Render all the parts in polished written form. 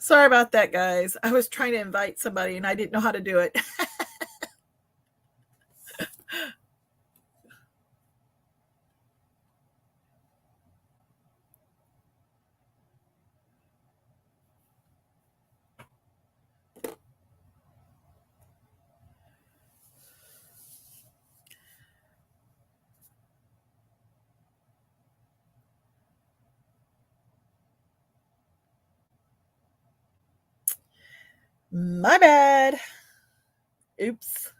Sorry about that, guys. I was trying to invite somebody and I didn't know how to do it. My bad. Oops.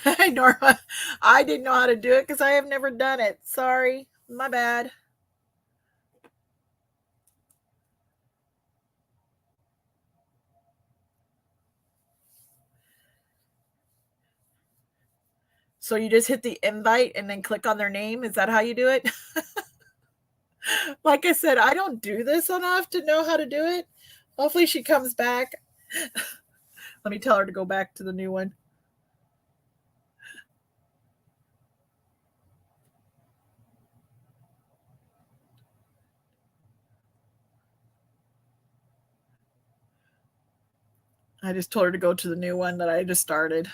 Hi, Norma. I didn't know how to do it because I have never done it. Sorry. My bad. So you just hit the invite and then click on their name? Is that how you do it? Like I said, I don't do this enough to know how to do it. Hopefully she comes back. Let me tell her to go back to the new one. I just told her to go to the new one that I just started.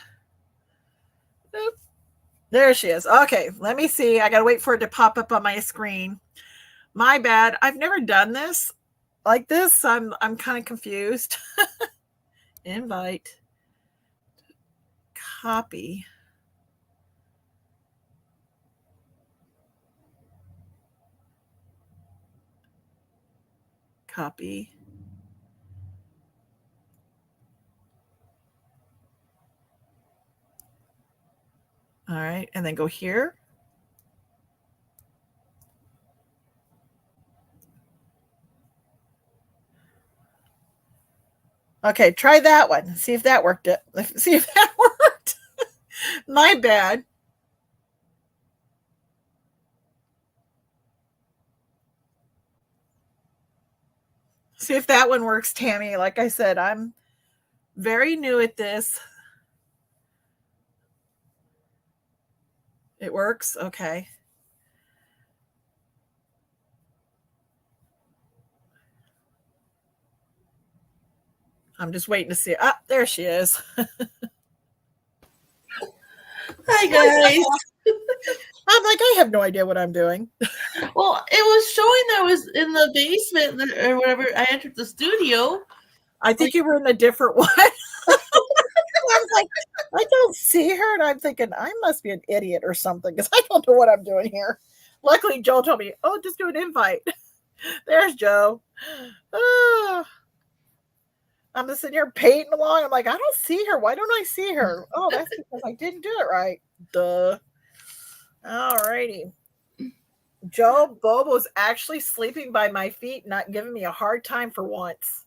Oop. There she is. Okay, let me see. I got to wait for it to pop up on my screen. My bad. I've never done this like this. I'm kind of confused. Invite. Copy. Copy. All right, and then go here. Okay, try that one. See if that worked. See if that worked. My bad. See if that one works, Tammy. Like I said, I'm very new at this. It works? Okay. I'm just waiting to see. Ah, there she is. Hi, guys. I'm like, I have no idea what I'm doing. Well, it was showing that I was in the basement or whatever. I entered the studio. I think you were in a different one. I was like, I don't see her. And I'm thinking, I must be an idiot or something because I don't know what I'm doing here. Luckily, Joe told me, oh, just do an invite. There's Joe. Oh, I'm just sitting here painting along. I'm like, I don't see her. Why don't I see her? Oh, that's because I didn't do it right. Duh. All righty. Joe Bobo's actually sleeping by my feet, not giving me a hard time for once.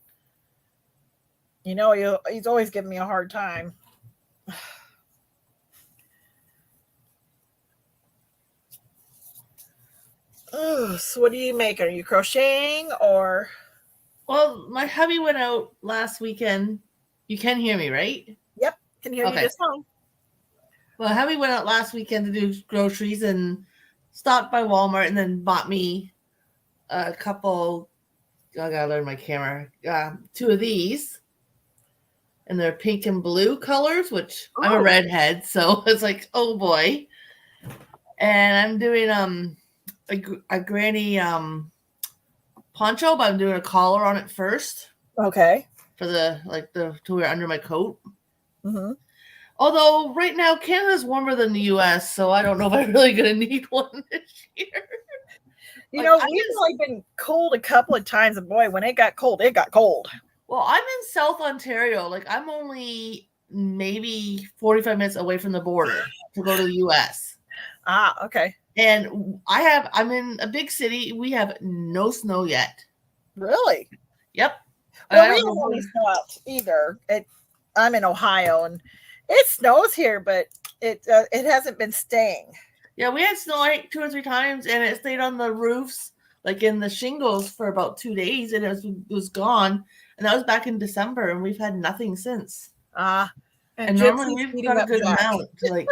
You know, he's always giving me a hard time. Oh, so what are you making? Are you crocheting or? Well, my hubby went out last weekend. You can hear me, right? Yep, can hear you just fine. Well, hubby went out last weekend to do groceries and stopped by Walmart and then bought me a couple. I gotta learn my camera. 2 of these, and they're pink and blue colors. Which I'm a redhead, so it's like, oh boy. And I'm doing a granny poncho, but I'm doing a collar on it first. Okay. For the to wear under my coat. Mm-hmm. Although right now Canada's warmer than the U.S., so I don't know if I'm really going to need one this year. You know, we've only been cold a couple of times, and boy, when it got cold, it got cold. Well, I'm in South Ontario. Like, I'm only maybe 45 minutes away from the border to go to the U.S. Ah, okay. And I'm in a big city. We have no snow yet. Really? Yep. Well, we don't have any snow out either. I'm in Ohio, and it snows here, but it hasn't been staying. Yeah, we had snow like 2 or 3 times, and it stayed on the roofs, like in the shingles, for about 2 days, and it was gone. And that was back in December, and we've had nothing since. And normally we've got a good amount. Like,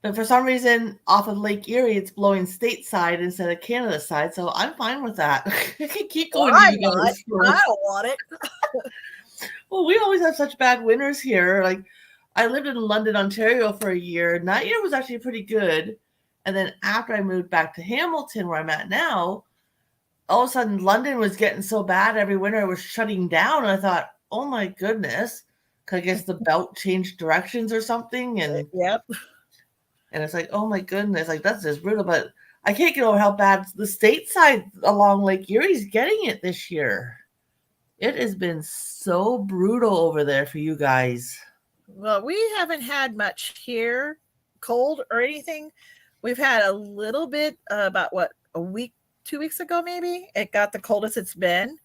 But for some reason, off of Lake Erie, it's blowing stateside instead of Canada side. So I'm fine with that. I can keep going Well, to I'm you not. guys. I don't want it. Well, we always have such bad winters here. Like, I lived in London, Ontario for a year, and that year was actually pretty good. And then after I moved back to Hamilton, where I'm at now, all of a sudden London was getting so bad every winter it was shutting down. And I thought, oh my goodness, 'cause I guess the belt changed directions or something, and Yep. it's like, oh my goodness, like that's just brutal. But I can't get over how bad the stateside along Lake Erie is getting it this year. It has been so brutal over there for you guys. Well, we haven't had much here, cold or anything. We've had a little bit about what, a week, 2 weeks ago, maybe. It got the coldest it's been.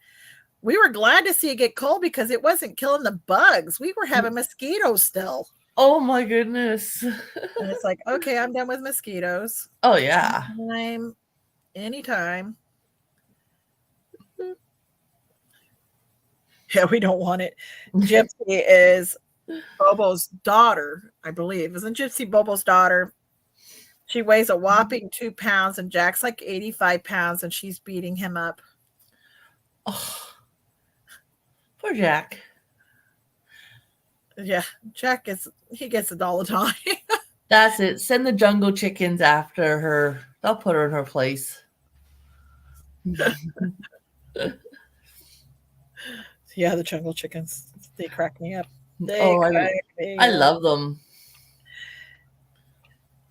We were glad to see it get cold because it wasn't killing the bugs. We were having mosquitoes still. Oh my goodness. And it's like, okay, I'm done with mosquitoes. Oh yeah. Anytime. Yeah, we don't want it. Gypsy is Bobo's daughter, I believe. Isn't Gypsy Bobo's daughter? She weighs a whopping 2 pounds, and Jack's like 85 pounds, and she's beating him up. Oh, poor Jack. Yeah, Jack he gets it all the time. That's it. Send the jungle chickens after her. They'll put her in her place. Yeah, the jungle chickens. They crack me up. I love them.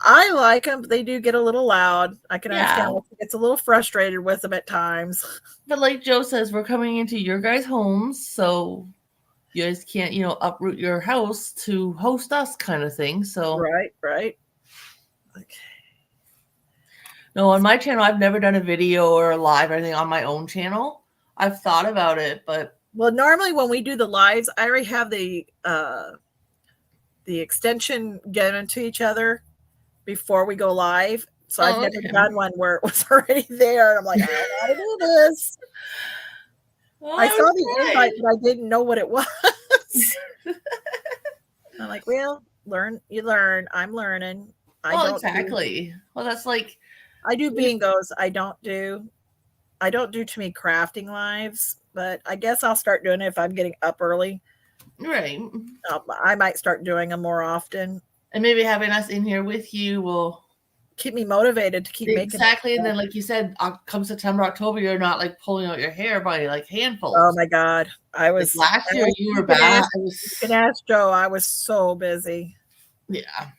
I like them, but they do get a little loud. I can understand it gets a little frustrated with them at times. But like Joe says, we're coming into your guys' homes, so you guys can't, uproot your house to host us kind of thing. So Right. Okay. No, on my channel, I've never done a video or a live or anything on my own channel. I've thought about it, but normally when we do the lives, I already have the extension given to each other before we go live. So I've never done one where it was already there. And I'm like, I don't know how to do this. Well, I saw the invite, but I didn't know what it was. I'm like, well, you learn. I'm learning. Exactly. Well, that's like I do bingos. I don't do too many crafting lives, but I guess I'll start doing it if I'm getting up early. Right. I might start doing them more often. And maybe having us in here with you will keep me motivated to keep making exactly. And then, like you said, come September, October, you're not like pulling out your hair by like handfuls. Oh my God, I was last year. You were bad. You can ask Joe. I was so busy. Yeah.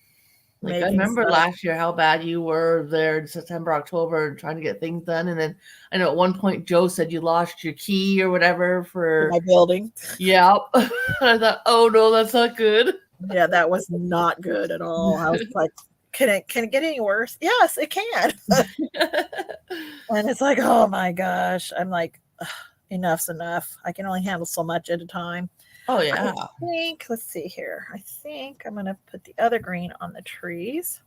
Like I remember last year how bad you were there in September, October, trying to get things done. And then I know at one point Joe said you lost your key or whatever for my building. Yeah. I thought, oh no, that's not good. Yeah, that was not good at all. I was like, can it get any worse? Yes, it can. And it's like, oh my gosh. I'm like, enough's enough. I can only handle so much at a time. Oh yeah. Let's see here. I think I'm gonna put the other green on the trees.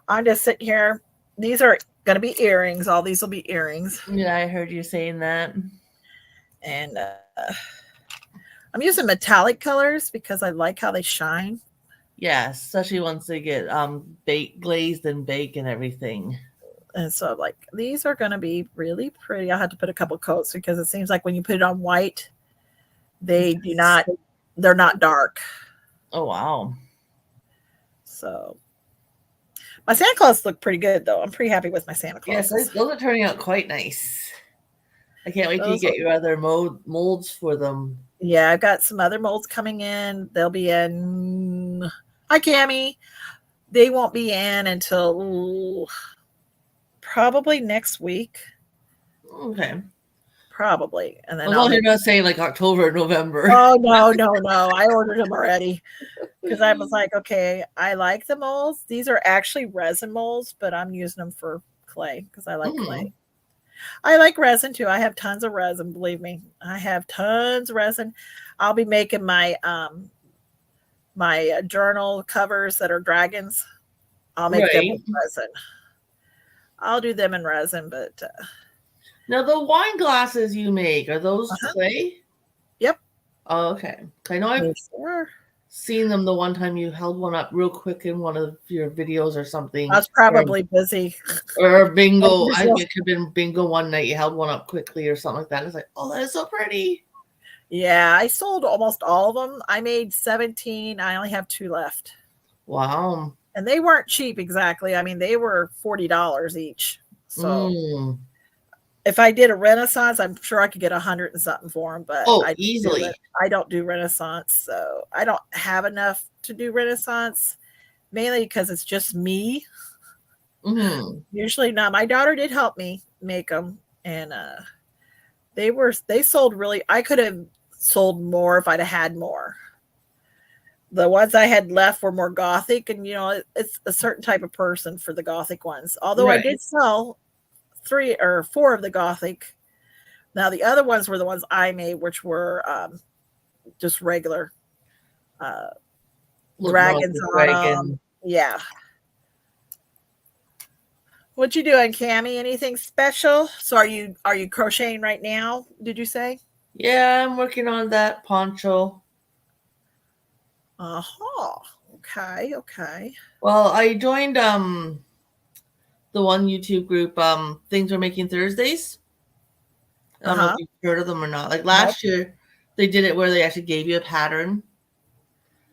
I'm just sitting here. These are gonna be earrings. All these will be earrings. Yeah, I heard you saying that. And I'm using metallic colors because I like how they shine. Yeah, especially once they get glazed and baked and everything. And so like these are gonna be really pretty. I'll have to put a couple coats because it seems like when you put it on white, they're not dark. Oh wow. So my Santa Claus look pretty good though. I'm pretty happy with my Santa Claus. Yes, those are turning out quite nice. I can't wait till you get your other molds for them. Yeah, I've got some other molds coming in. They'll be in. Hi, Cammie. They won't be in until probably next week. Okay. Probably. And then you're not saying like October, November. Oh, no. I ordered them already because I was like, okay, I like the molds. These are actually resin molds, but I'm using them for clay because I like clay. I like resin too. I have tons of resin. Believe me, I have tons of resin. I'll be making my my journal covers that are dragons. I'll make them in resin. I'll do them in resin, but now the wine glasses you make, are those clay? Yep. Oh, okay. I know I've seen them the one time you held one up real quick in one of your videos or something. I was probably busy. Or bingo. As I usual. think it could have been bingo one night. You held one up quickly or something like that. It's like, oh, that is so pretty. Yeah, I sold almost all of them. I made 17. I only have 2 left. Wow. And they weren't cheap exactly. I mean, they were $40 each. So if I did a Renaissance, I'm sure I could get 100 and something for them. But Easily. I don't do Renaissance, so I don't have enough to do Renaissance. Mainly because it's just me. Usually not. My daughter did help me make them, and they sold really. I could have sold more if I'd have had more. The ones I had left were more gothic, and it's a certain type of person for the gothic ones. Although I did sell 3 or 4 of the gothic. Now the other ones were the ones I made, which were just regular dragons on them. Yeah. What you doing, Cammie? Anything special? So are you crocheting right now? Did you say? Yeah, I'm working on that poncho. Okay. Well, I joined the one YouTube group, Things We're Making Thursdays. I don't know if you've heard of them or not. Like last year, they did it where they actually gave you a pattern.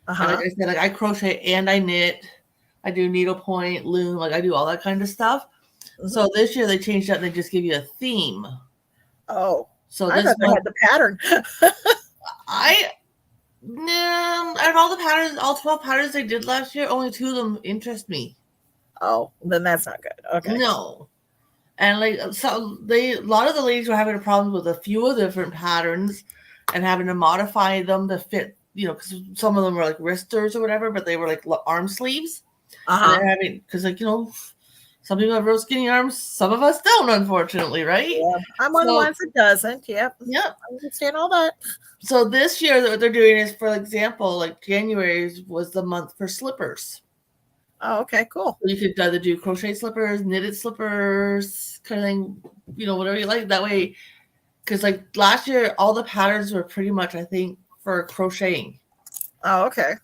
And like I said, like I crochet and I knit. I do needlepoint, loom, like I do all that kind of stuff. So this year they changed up and they just give you a theme. Oh, so I this had the pattern. Out of all the patterns, all 12 patterns they did last year, only 2 of them interest me. Oh, then that's not good. Okay. No. And like so a lot of the ladies were having a problem with a few of the different patterns and having to modify them to fit, because some of them were like wristers or whatever, but they were like arm sleeves. And they're having, because some people have real skinny arms, some of us don't, unfortunately, right? Yeah. I'm one of the ones that doesn't. Yep. Yep. I understand all that. So this year, what they're doing is, for example, like January was the month for slippers. Oh, okay, cool. You could either do crochet slippers, knitted slippers, kind of thing, whatever you like. That way, because like last year, all the patterns were pretty much, I think, for crocheting. Oh, okay.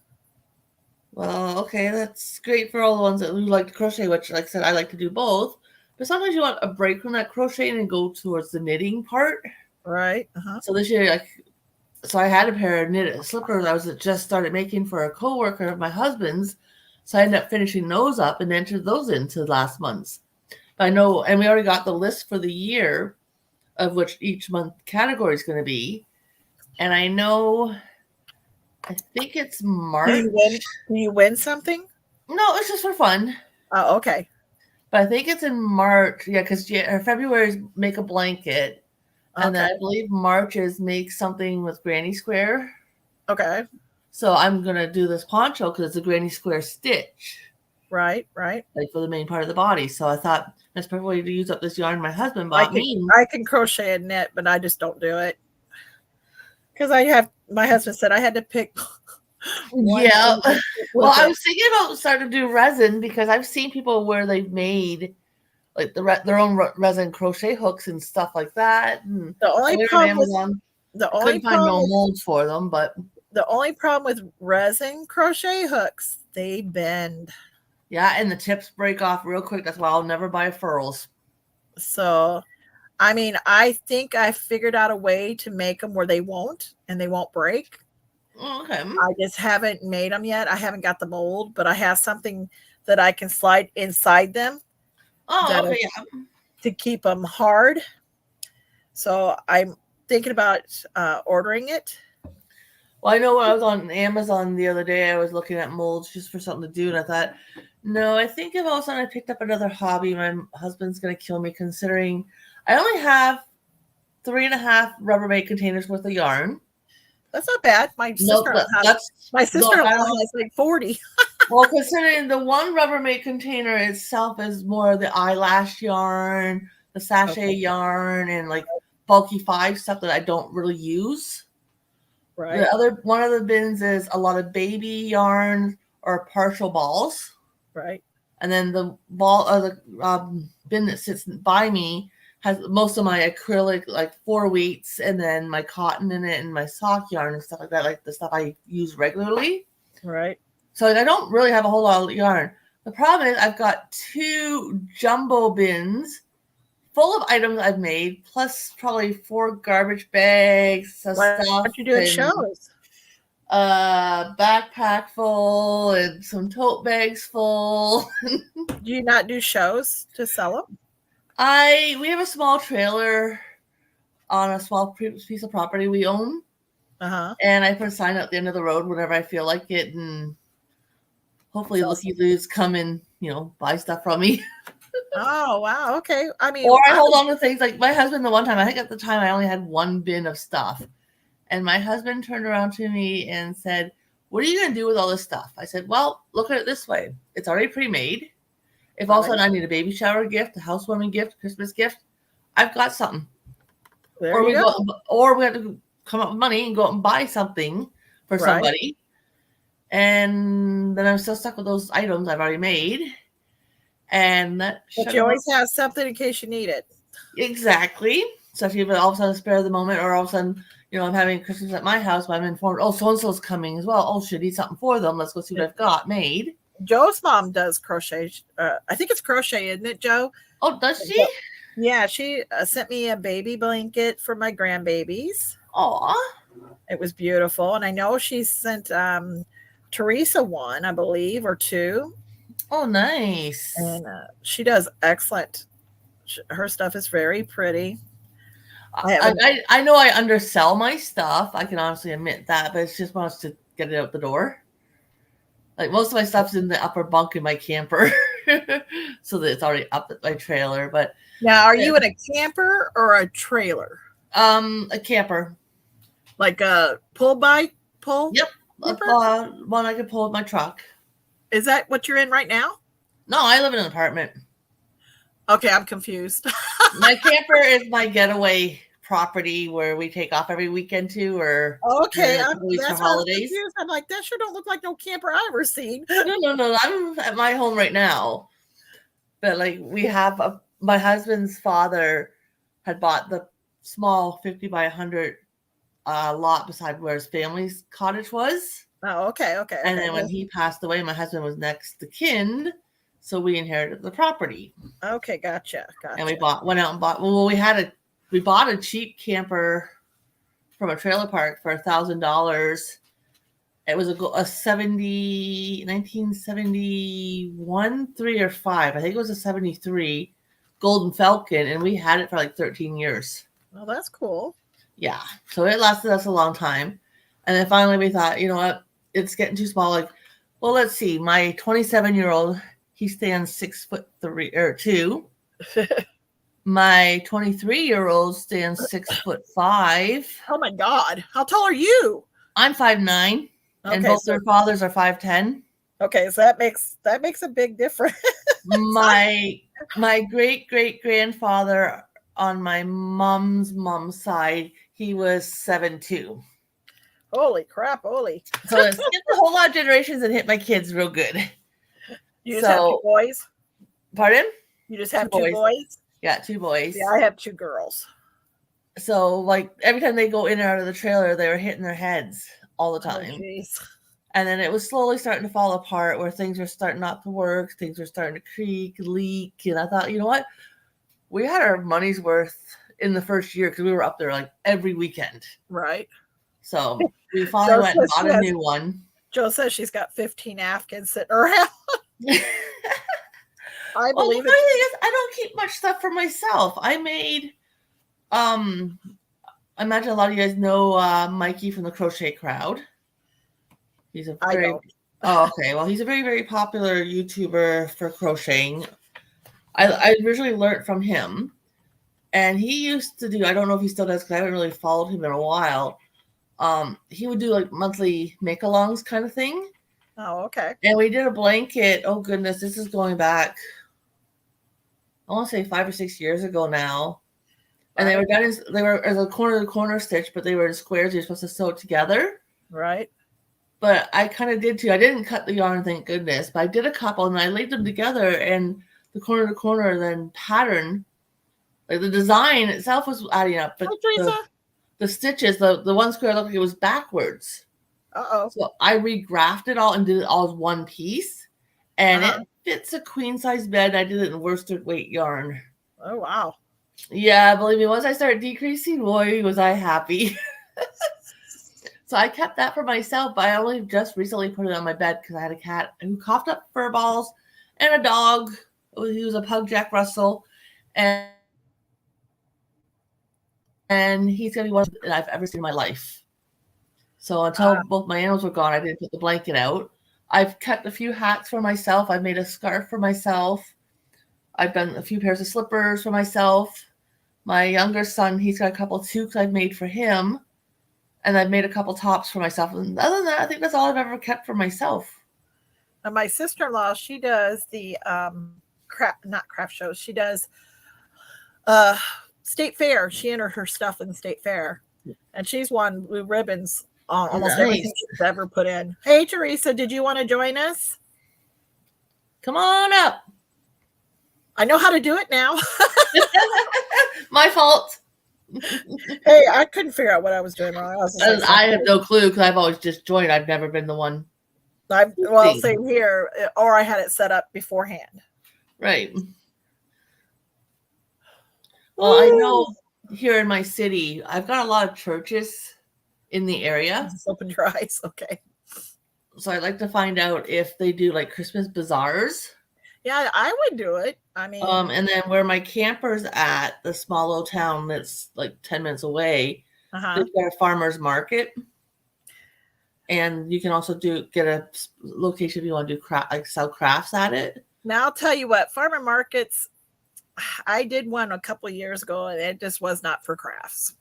Well, okay, that's great for all the ones that who like to crochet, which, like I said, I like to do both. But sometimes you want a break from that crocheting and go towards the knitting part. Right. So this year, so I had a pair of knitted slippers I was just started making for a coworker of my husband's. So I ended up finishing those up and entered those into last month's. But I know, and we already got the list for the year of which each month category is going to be. And I know, I think it's March. Do you win something? No, it's just for fun. Oh, okay. But I think it's in March. Yeah, because February is make a blanket. And then I believe March is make something with Granny Square. Okay. So I'm going to do this poncho because it's a Granny Square stitch. Right. Like for the main part of the body. So I thought that's a perfect way to use up this yarn my husband bought me. I can crochet and knit, but I just don't do it. Because my husband said I had to pick one. Yeah. Well, I was thinking about starting to do resin because I've seen people where they've made like their own resin crochet hooks and stuff like that. And the only problem couldn't find no molds for them, but the only problem with resin crochet hooks, they bend. Yeah, and the tips break off real quick. That's why I'll never buy furls. So, I mean, I think I figured out a way to make them where they won't break. Okay. I just haven't made them yet. I haven't got the mold, but I have something that I can slide inside them. Oh, okay. To keep them hard. So I'm thinking about ordering it. Well, I know when I was on Amazon the other day, I was looking at molds just for something to do, and I thought, no, I think if all of a sudden I picked up another hobby, my husband's going to kill me, considering I only have 3.5 Rubbermaid containers worth of yarn. That's not bad. My sister-in-law has like 40. Well, considering the one Rubbermaid container itself is more the eyelash yarn, the sachet yarn, and like bulky 5 stuff that I don't really use. Right. One of the bins is a lot of baby yarn or partial balls. Right. And then the bin that sits by me has most of my acrylic, like 4 weights, and then my cotton in it and my sock yarn and stuff like that, like the stuff I use regularly. Right. So I don't really have a whole lot of yarn. The problem is I've got 2 jumbo bins full of items I've made, plus probably 4 garbage bags of Why stuff aren't you doing and shows? a backpack full and some tote bags full. Do you not do shows to sell them? We have a small trailer on a small piece of property we own, Uh-huh. and I put a sign at the end of the road whenever I feel like it, and hopefully looky loos come and buy stuff from me. Oh, wow. Okay. I mean, Or I hold on to things like my husband. The one time, I think at the time I only had 1 bin of stuff, and my husband turned around to me and said, "What are you going to do with all this stuff?" I said, "Well, look at it this way. It's already pre-made. If all of a sudden I need a baby shower gift, a housewarming gift, Christmas gift, I've got something." There Or you we go. or we have to come up with money and go out and buy something for Right. somebody, and then I'm still stuck with those items I've already made. And that But you always have something in case you need it. Exactly. So if you have all of a sudden spare the moment, or all of a sudden, I'm having Christmas at my house, but I'm informed, oh, so and so's coming as well. Oh, should need something for them. Let's go see what I've got made. Joe's mom does crochet. I think it's crochet, isn't it, Joe? Oh, does she? Yeah, she sent me a baby blanket for my grandbabies. Aw. It was beautiful. And I know she sent Teresa one, I believe, or 2. Oh, nice. And she does excellent. Her stuff is very pretty. I know I undersell my stuff. I can honestly admit that, but it's just wants to get it out the door. Like most of my stuff's in the upper bunk in my camper, so that it's already up at my trailer. But now, are you in a camper or a trailer? A camper, like a pull? Yep, one I could pull with my truck. Is that what you're in right now? No, I live in an apartment. Okay, I'm confused. My camper is my getaway property where we take off every weekend to, or okay, that's for holidays. I'm like, that sure don't look like no camper I ever seen. No, I'm at my home right now. But like we have my husband's father had bought the small 50 by 100 lot beside where his family's cottage was. Oh, okay. And then when he passed away, my husband was next to kin, so we inherited the property. Okay, gotcha. And we went out and bought. Well, we bought a cheap camper from a trailer park for $1,000. It was a 1971, 3 or 5. I think it was a 73 Golden Falcon, and we had it for like 13 years. Well, that's cool. Yeah, so it lasted us a long time. And then finally we thought, you know what, it's getting too small. Like, well, let's see. My 27-year-old, he stands 6'3" or 2. My 23-year-old stands 6'5". Oh my God! How tall are you? I'm 5'9", and both their fathers are 5'10". Okay, so that makes a big difference. my great grandfather on my mom's side, he was 7'2". Holy crap! Holy. So it skipped a whole lot of generations and hit my kids real good. You just have 2 boys? Pardon? You just have 2 boys? Yeah, 2 boys. Yeah, I have 2 girls. So like every time they go in and out of the trailer, they were hitting their heads all the time. Oh, jeez. And then it was slowly starting to fall apart, where things were starting not to work, things were starting to creak, leak. And I thought, you know what? We had our money's worth in the first year because we were up there like every weekend. Right. So we finally went and bought a new one. Joe says she's got 15 Afghans sitting around. I believe the funny thing is, I don't keep much stuff for myself. I made, I imagine a lot of you guys know Mikey from the Crochet Crowd. He's a very, okay. Well, he's a very, very popular YouTuber for crocheting. I originally learned from him, and he used to do, I don't know if he still does because I haven't really followed him in a while. He would do like monthly make-alongs kind of thing. Oh, okay. And we did a blanket. Oh goodness, this is going back, I want to say 5 or 6 years ago now. And they were done they were as a corner to corner stitch, but they were in squares. You're supposed to sew it together. Right. But I kind of did too. I didn't cut the yarn, thank goodness, but I did a couple and I laid them together, and the corner to corner then pattern, like the design itself was adding up, but the stitches, the one square looked like it was backwards. Uh-oh. So I regrafted it all and did it all as one piece. And Uh-huh. it fits a queen size bed. I did it in worsted weight yarn. Oh, wow. Yeah, believe me, once I started decreasing, boy, was I happy. So I kept that for myself, but I only just recently put it on my bed because I had a cat who coughed up fur balls and a dog. He was a pug Jack Russell. And he's going to be one that I've ever seen in my life. So until both my animals were gone, I didn't put the blanket out. I've cut a few hats for myself. I've made a scarf for myself. I've done a few pairs of slippers for myself. My younger son, he's got a couple of toques I've made for him. And I've made a couple tops for myself. And other than that, I think that's all I've ever kept for myself. And my sister-in-law, she does the not craft shows. She does state fair. She entered her stuff in the state fair. And she's won blue ribbons on almost everything she's ever put in. Hey, Teresa, did you want to join us? Come on up. I know how to do it now. My fault. Hey, I couldn't figure out what I was doing wrong. I have no clue because I've always just joined. I've never been the one. Well, same here. Or I had it set up beforehand. Right. Well, I know here in my city, I've got a lot of churches in the area. Just open your eyes. Okay. So I'd like to find out if they do like Christmas bazaars. Yeah, I would do it. I mean, and then where my camper's at, the small little town that's like 10 minutes away, they've got a farmer's market. And you can also get a location if you want to do sell crafts at it. Now I'll tell you what, farmer markets, I did one a couple of years ago and it just was not for crafts.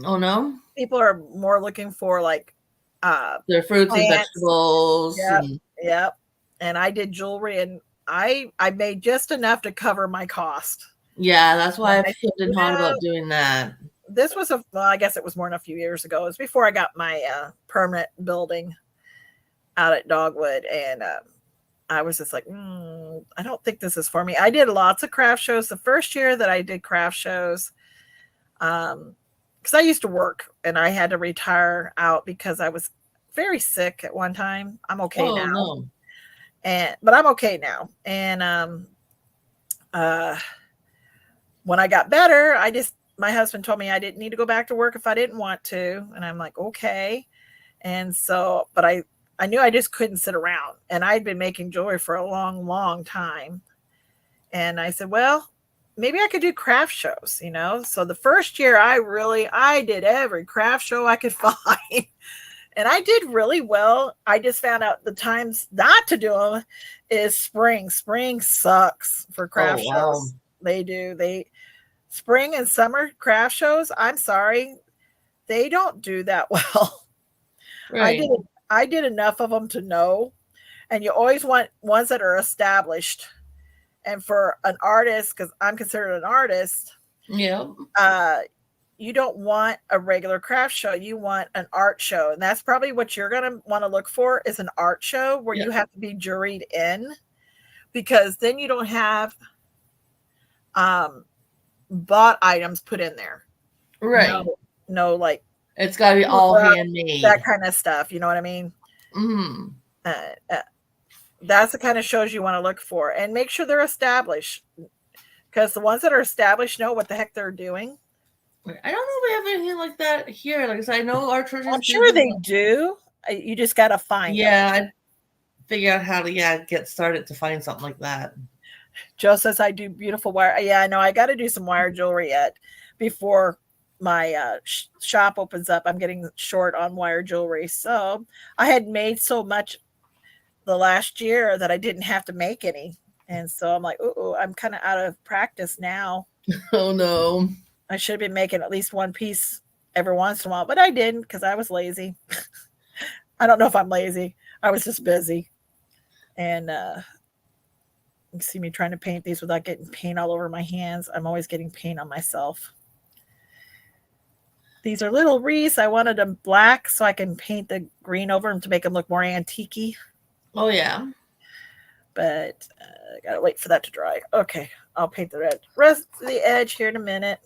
Oh no? People are more looking for like their fruits and vegetables. Yep. And I did jewelry and I made just enough to cover my cost. Yeah, that's why I've been thought about doing that. This was I guess it was more than a few years ago. It was before I got my permanent building out at Dogwood. And I was just like, I don't think this is for me. I did lots of craft shows. The first year that I did craft shows, because I used to work and I had to retire out because I was very sick at one time. I'm okay now. No. But I'm okay now. And when I got better, my husband told me I didn't need to go back to work if I didn't want to. And I'm like, okay. And so, but I knew I just couldn't sit around. And I'd been making jewelry for a long, long time. And I said, well, maybe I could do craft shows, So the first year I did every craft show I could find. And I did really well. I just found out the times not to do them is spring. Spring sucks for craft shows. They do. Spring and summer craft shows, I'm sorry, they don't do that well. Right. I did enough of them to know. And you always want ones that are established. And for an artist, because I'm considered an artist, you don't want a regular craft show. You want an art show. And that's probably what you're going to want to look for is an art show where you have to be juried in. Because then you don't have bought items put in there. Right. No, like it's got to be all handmade. That kind of stuff. You know what I mean? Mm-hmm. That's the kind of shows you want to look for. And make sure they're established. Because the ones that are established know what the heck they're doing. I don't know if we have anything like that here. Like I said, I know our churches. I'm sure they do. You just got to find them. I figure out how to get started to find something like that. Joe says I do beautiful wire. Yeah, I know. I got to do some wire jewelry yet before my shop opens up. I'm getting short on wire jewelry. So I had made so much the last year that I didn't have to make any. And so I'm like, I'm kind of out of practice now. Oh, no. I should have been making at least one piece every once in a while, but I didn't because I was lazy. I don't know if I'm lazy. I was just busy. And you see me trying to paint these without getting paint all over my hands. I'm always getting paint on myself. These are little wreaths. I wanted them black so I can paint the green over them to make them look more antique-y. Oh, yeah. But I got to wait for that to dry. Okay, I'll paint the rest of the edge here in a minute.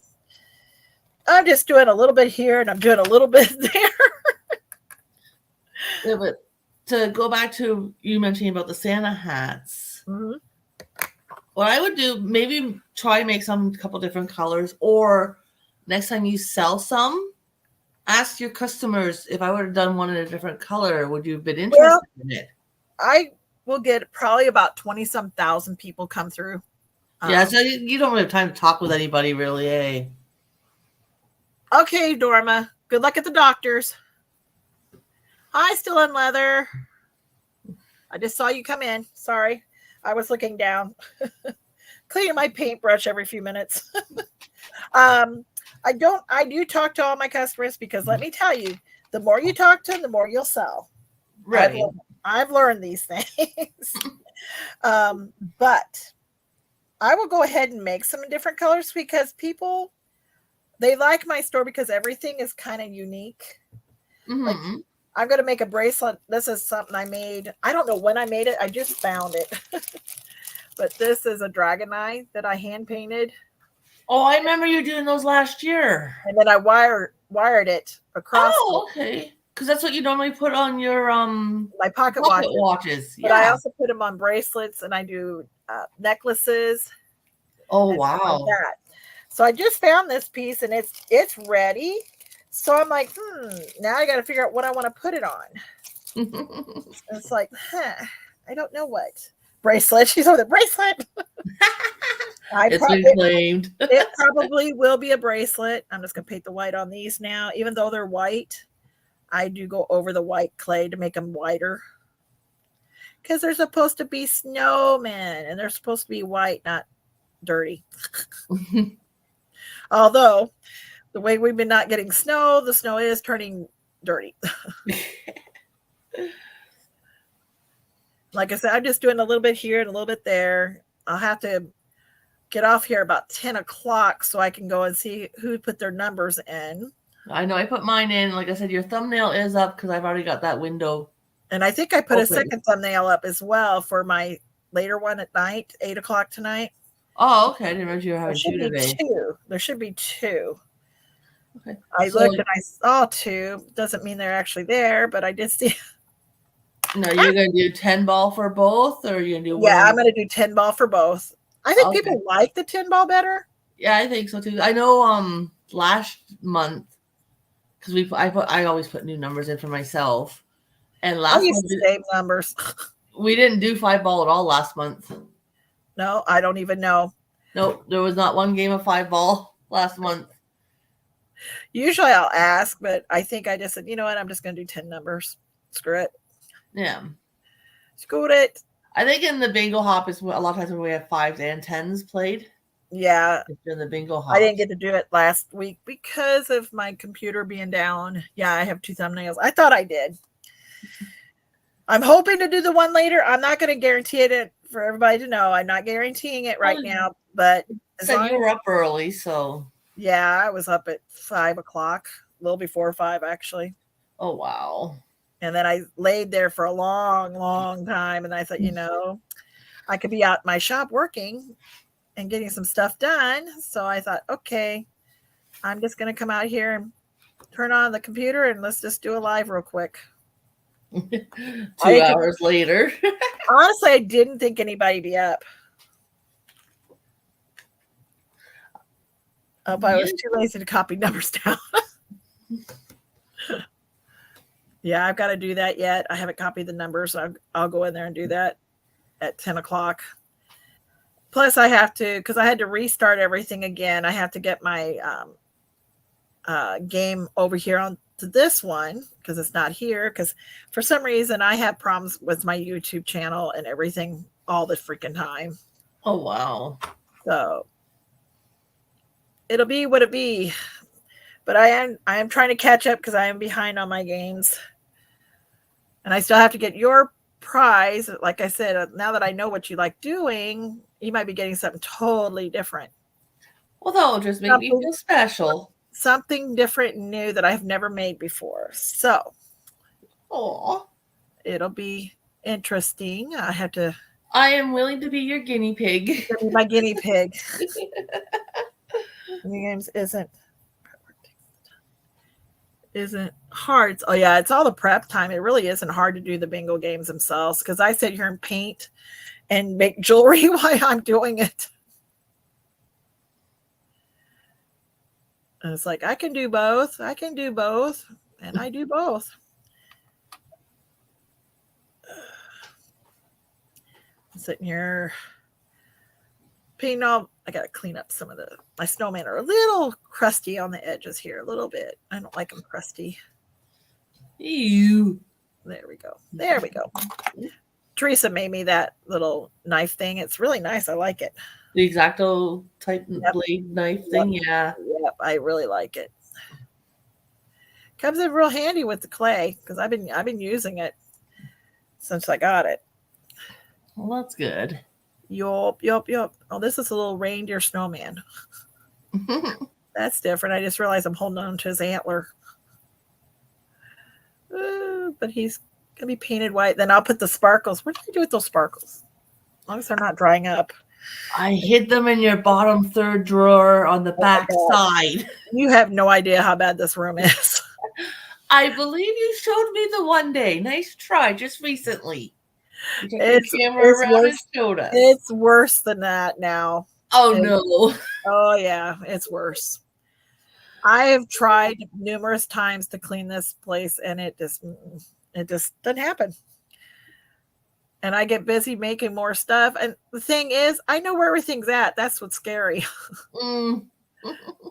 I'm just doing a little bit here and I'm doing a little bit there. Yeah, but to go back to you mentioning about the Santa hats, Mhm. what I would do, maybe try to make some couple different colors, or next time you sell some, ask your customers if I would have done one in a different color, would you have been Well, interested in it? I will get probably about 20 some thousand people come through. Yeah, so you don't really have time to talk with anybody really, eh? Okay, Dorma. Good luck at the doctor's. Hi, still in leather. I just saw you come in. Sorry. I was looking down. Cleaning my paintbrush every few minutes. I do talk to all my customers because let me tell you, the more you talk to them, the more you'll sell. Right. I've learned these things. But I will go ahead and make some different colors because people they like my store because everything is kind of unique. Like Mm-hmm. I'm gonna make a bracelet. This is something I made. I don't know when I made it. I just found it. But this is a dragon eye that I hand painted. Oh, I remember you doing those last year. And then I wired it across Oh, okay. Because that's what you normally put on your my pocket watches. But I Yeah. also put them on bracelets and I do necklaces. Oh, And stuff like wow. that. So I just found this piece and it's ready. So I'm like, now I got to figure out what I want to put it on. And it's like, I don't know what bracelet. She's on the bracelet. It's been claimed. It probably will be a bracelet. I'm just gonna paint the white on these now, even though they're white. I do go over the white clay to make them whiter because they're supposed to be snowmen and they're supposed to be white, not dirty. Although the way we've been not getting snow, the snow is turning dirty. Like I said, I'm just doing a little bit here and a little bit there. I'll have to get off here about 10 o'clock so I can go and see who put their numbers in. I know I put mine in. Like I said, your thumbnail is up because I've already got that window. And I think I put open. a second thumbnail up as well for my later one at night, 8 o'clock tonight. Oh, okay. I didn't realize you were having two today. There should be two. Okay. I looked and I saw two. Doesn't mean they're actually there, but I did see. No, you're gonna do 10 ball for both, or you're gonna do Yeah, I'm gonna do 10 ball for both. I think people like the 10 ball better. Yeah, I think so too. I know last month because I always put new numbers in for myself. And last month same numbers. We didn't do 5 ball at all last month. No, I don't even know. Nope, there was not one game of 5 ball last month. Usually I'll ask, but I think I just said, you know what, I'm just gonna do 10 numbers. Screw it. Yeah. Screw it. I think in the bingo hop is a lot of times when we have 5s and 10s played. Yeah. In the bingo hop. I didn't get to do it last week because of my computer being down. Yeah, I have 2 thumbnails. I thought I did. I'm hoping to do the one later. I'm not going to guarantee it for everybody to know. I'm not guaranteeing it right now, but so you were up early, so yeah, I was up at 5 o'clock, a little before 5 actually. Oh wow. And then I laid there for a long, long time. And I thought, I could be out in my shop working and getting some stuff done. So I thought, okay, I'm just going to come out here and turn on the computer and let's just do a live real quick. 2 hours later. Honestly, I didn't think anybody'd be up. I was too lazy to copy numbers down. Yeah, I've got to do that yet. I haven't copied the numbers. So I'll go in there and do that at 10 o'clock. Plus, I have to, because I had to restart everything again. I have to get my game over here on to this one because it's not here. Because for some reason, I have problems with my YouTube channel and everything all the freaking time. Oh, wow. So it'll be what it be. But I am trying to catch up because I am behind on my games. And I still have to get your prize. Like I said, now that I know what you like doing, you might be getting something totally different. Well, that'll just make me feel special. Something different and new that I've never made before. So, it'll be interesting. I am willing to be your guinea pig. Be my guinea pig. New games isn't. isn't hard. Oh yeah, it's all the prep time. It really isn't hard to do the bingo games themselves because I sit here and paint and make jewelry while I'm doing it. And it's like I can do both. I can do both, and I do both. I'm sitting here painting all. I gotta clean up some of my snowmen are a little crusty on the edges here, a little bit. I don't like them crusty. Ew. There we go. There we go. Teresa made me that little knife thing. It's really nice. I like it. The X-Acto type blade knife thing, yeah. Yep, I really like it. Comes in real handy with the clay because I've been using it since I got it. Well, that's good. Yup. Oh, this is a little reindeer snowman. That's different. I just realized I'm holding on to his antler. But he's gonna be painted white. Then I'll put the sparkles. What do I do with those sparkles? As long as they're not drying up. I hid them in your bottom third drawer on the back side. You have no idea how bad this room is. I believe you showed me the one day. Nice try, just recently. It's worse than that now. Oh no. Oh yeah, it's worse. I have tried numerous times to clean this place and it just doesn't happen. And I get busy making more stuff. And the thing is, I know where everything's at. That's what's scary. And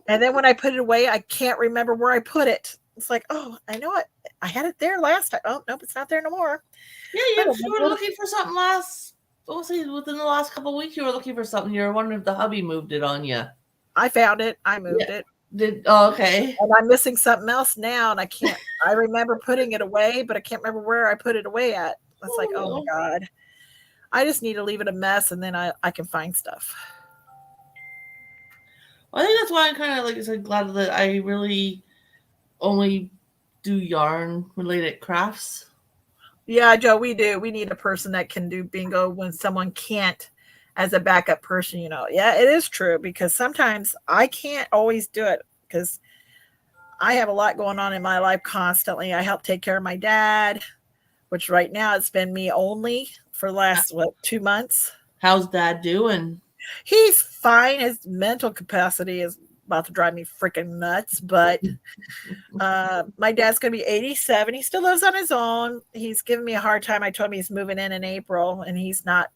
then when I put it away, I can't remember where I put it. It's like, oh, I know it. I had it there last time. Oh, nope, it's not there no more. Yeah, you were looking for something within the last couple of weeks. You were looking for something. You were wondering if the hubby moved it on you. I found it. I moved it. Okay. And I'm missing something else now, and I can't. I remember putting it away, but I can't remember where I put it away at. It's like, oh my God. I just need to leave it a mess, and then I can find stuff. Well, I think that's why I'm kind of, like I said, glad that I really only do yarn-related crafts. Yeah, Joe, we do. We need a person that can do bingo when someone can't as a backup person, you know. Yeah, it is true because sometimes I can't always do it because I have a lot going on in my life constantly. I help take care of my dad, which right now it's been me only for the last, 2 months. How's Dad doing? He's fine. His mental capacity is about to drive me freaking nuts, but my dad's going to be 87. He still lives on his own. He's giving me a hard time. I told him he's moving in April, and he's not.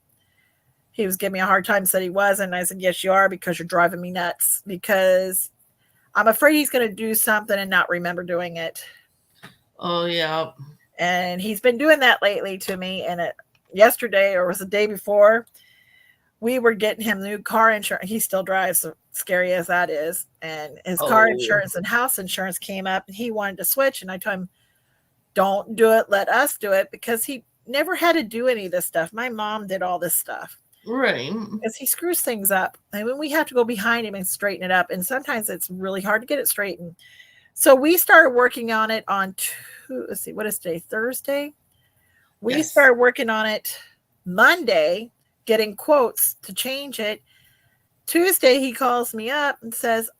He was giving me a hard time, said he wasn't. And I said, yes, you are, because you're driving me nuts, because I'm afraid he's going to do something and not remember doing it. Oh, yeah. And he's been doing that lately to me. And yesterday, or was the day before, we were getting him new car insurance. He still drives, so scary as that is. And his car insurance and house insurance came up, and he wanted to switch. And I told him, don't do it. Let us do it, because he never had to do any of this stuff. My mom did all this stuff. Right. Because he screws things up. And when we have to go behind him and straighten it up, and sometimes it's really hard to get it straightened. So we started working on it on, let's see, what is today? Thursday? We started working on it Monday, getting quotes to change it. Tuesday, he calls me up and says,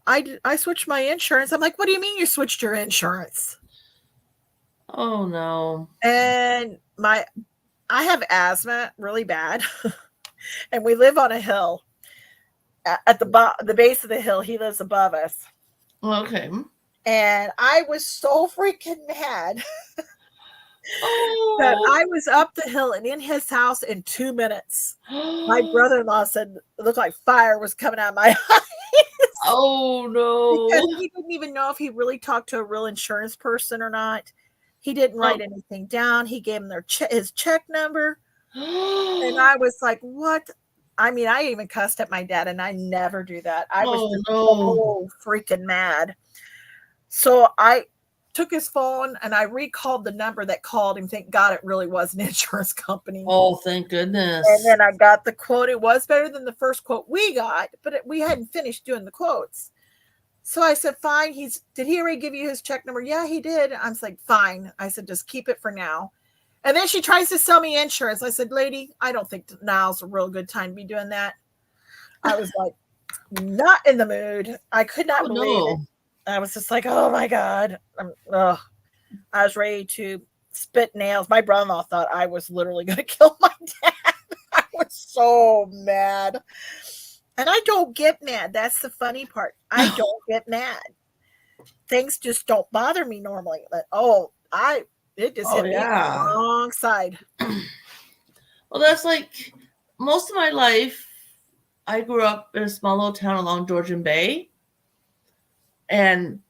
I switched my insurance. I'm like, what do you mean you switched your insurance? Oh, no. And I have asthma really bad, and we live on a hill. At the base of the hill, he lives above us. Okay. And I was so freaking mad that I was up the hill and in his house in 2 minutes. My brother-in-law said it looked like fire was coming out of my eyes. Oh, no. Because he didn't even know if he really talked to a real insurance person or not. He didn't write anything down. He gave him his check number. And I was like, what? I mean, I even cussed at my dad, and I never do that. I was so freaking mad. So I took his phone, and I recalled the number that called him. Thank God it really was an insurance company. Oh, thank goodness. And then I got the quote. It was better than the first quote we got, but we hadn't finished doing the quotes. So I said, fine. Did he already give you his check number? Yeah, he did. I'm like, fine. I said, just keep it for now. And then she tries to sell me insurance. I said, lady, I don't think now's a real good time to be doing that. I was like, not in the mood. I could not believe it. I was just like, oh my God. I was ready to spit nails. My brother-in-law thought I was literally going to kill my dad. I was so mad. And I don't get mad. That's the funny part. I don't get mad. Things just don't bother me normally. But it just Oh hit me on yeah. the wrong side. Well, that's like most of my life. I grew up in a small little town along Georgian Bay, and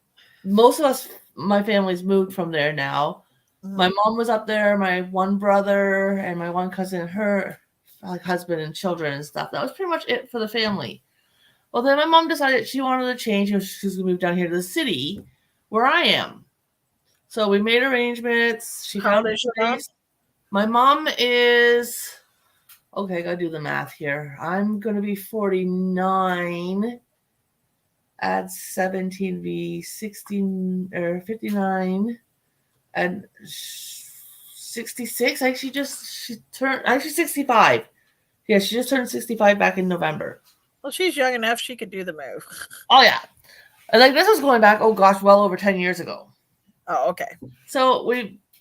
most of us, my family's moved from there now. My mom was up there, my one brother and my one cousin, her like husband and children and stuff. That was pretty much it for the family. Well, then my mom decided she wanted to change. She was going to move down here to the city where I am. So we made arrangements. She How found old a is your mom? place. My mom is, okay, I got to do the math here. I'm going to be 49. Add 17 be 16 or 59 and 66. She turned actually 65. Yeah, she just turned 65 back in November. Well, she's young enough she could do the move. Oh yeah. And like this was going back, oh gosh, well over 10 years ago. Oh, okay. So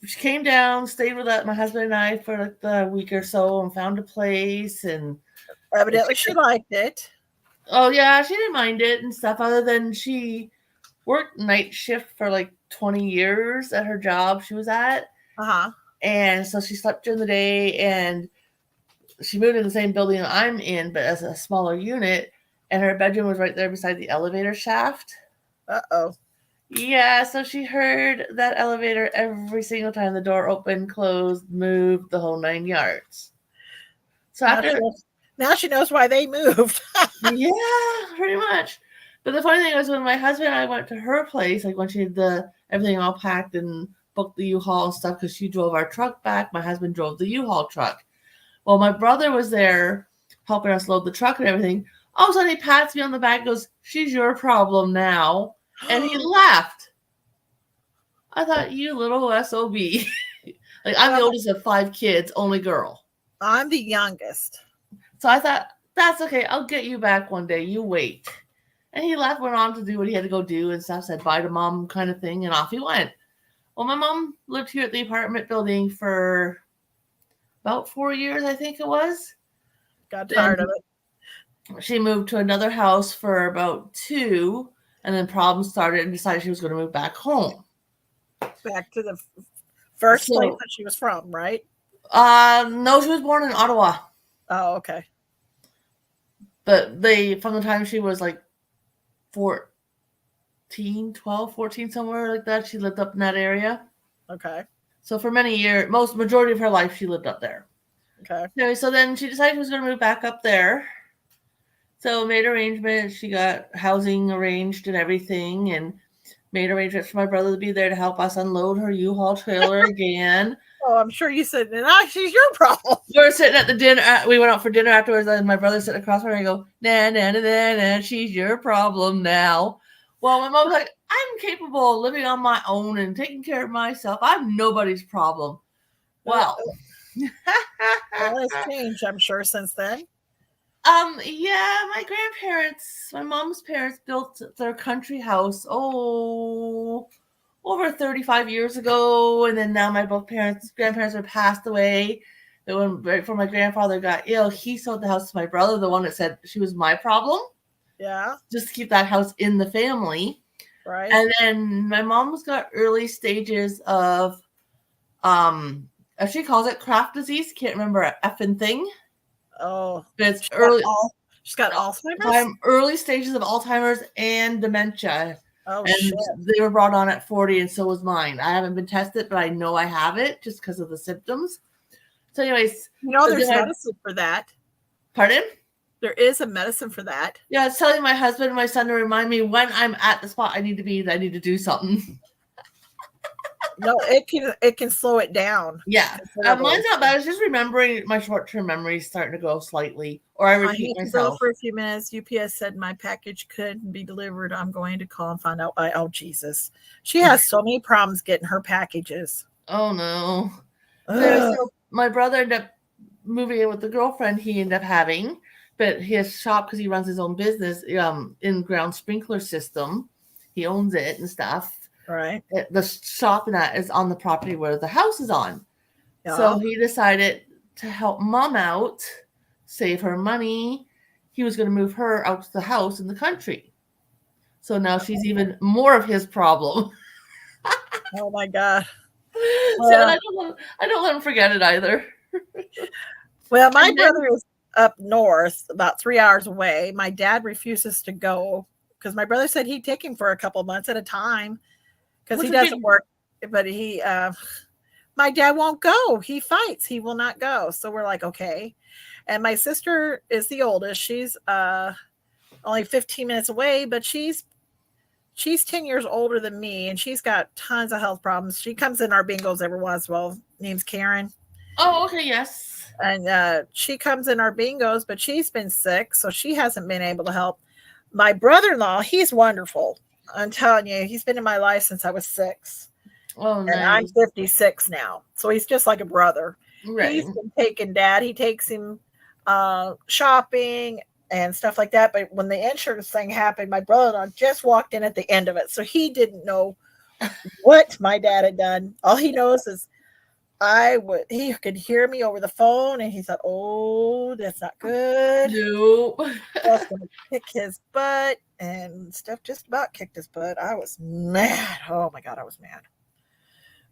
she came down, stayed with my husband and I for like the week or so and found a place, and Evidently she liked it. oh yeah, she didn't mind it and stuff, other than she worked night shift for like 20 years at her job she was at. Uh-huh. And so she slept during the day, and she moved in the same building I'm in, but as a smaller unit, and her bedroom was right there beside the elevator shaft. Uh-oh. Yeah, so she heard that elevator every single time the door opened, closed, moved, the whole 9 yards. So now she knows why they moved. yeah, pretty much. But the funny thing was when my husband and I went to her place, like when she had everything all packed and booked the U-Haul and stuff, because she drove our truck back, my husband drove the U-Haul truck. Well, my brother was there helping us load the truck and everything. All of a sudden he pats me on the back and goes, "She's your problem now." And he laughed. I thought, you little SOB. Like, I'm the oldest of 5 kids, only girl. I'm the youngest. So I thought, that's okay. I'll get you back one day. You wait. And he left, went on to do what he had to go do and stuff, said bye to mom kind of thing, and off he went. Well, my mom lived here at the apartment building for about 4 years, I think it was. Got tired of it. She moved to another house for about 2, and then problems started and decided she was going to move back home. Back to the first place that she was from, right? No, she was born in Ottawa. Oh, okay. But from the time she was like 12, 14, somewhere like that, she lived up in that area. Okay. So for many years, majority of her life, she lived up there. Okay. Anyway, so then she decided she was going to move back up there. So made arrangements. She got housing arranged and everything, and made arrangements for my brother to be there to help us unload her U-Haul trailer again. Oh, I'm sure you said, she's your problem. We were sitting at the dinner. We went out for dinner afterwards, and my brother sitting across from her and I go, nah, she's your problem now. Well, my mom's like, I'm capable of living on my own and taking care of myself. I'm nobody's problem. Well, it's changed, I'm sure, since then. Yeah, my mom's parents built their country house, over 35 years ago. And then now my grandparents are passed away. But right before my grandfather got ill, he sold the house to my brother, the one that said she was my problem. Yeah. Just to keep that house in the family. Right. And then my mom's got early stages of, as she calls it, craft disease. Can't remember an effing thing. Oh, but it's early. She's got Alzheimer's. Early stages of Alzheimer's and dementia. Oh, and shit. They were brought on at 40, and so was mine. I haven't been tested, but I know I have it just because of the symptoms. So, anyways, there's medicine for that. Pardon? There is a medicine for that. Yeah, it's telling my husband and my son to remind me when I'm at the spot I need to be. That I need to do something. No, it can slow it down. Yeah, mine's not bad. It's just remembering my short-term memory is starting to go slightly, or I repeat myself. Go for a few minutes. UPS said my package couldn't be delivered. I'm going to call and find out why. Oh, Jesus. She has so many problems getting her packages. Oh, no. So my brother ended up moving in with the girlfriend he ended up having, but his shop, because he runs his own business, in-ground sprinkler system. He owns it and stuff. Right. The shop and that is on the property where the house is on. So Yeah. he decided to help mom out, save her money. He was going to move her out to the house in the country. So now she's even more of his problem. Oh my God. So and Well, I don't let him forget it either. well, my And then, brother is up north, about 3 hours away. My dad refuses to go because my brother said he'd take him for a couple months at a time because which he would doesn't be work. But my dad won't go. He fights. He will not go. So we're like, okay. And my sister is the oldest. She's only 15 minutes away, but she's 10 years older than me, and she's got tons of health problems. She comes in our bingos every once in a while. Name's Karen. oh, okay, yes. And she comes in our bingos, but she's been sick, so she hasn't been able to help. My brother-in-law, he's wonderful. I'm telling you, he's been in my life since I was 6. Oh, And I'm nice. 56 now. So he's just like a brother. Right. He's been taking dad. He takes him shopping and stuff like that. But when the insurance thing happened, my brother-in-law just walked in at the end of it. So he didn't know what my dad had done. All he knows is he could hear me over the phone, and he thought, oh, that's not good. Nope. Stuff's gonna kick his butt, and stuff just about kicked his butt. I was mad. Oh my God, I was mad.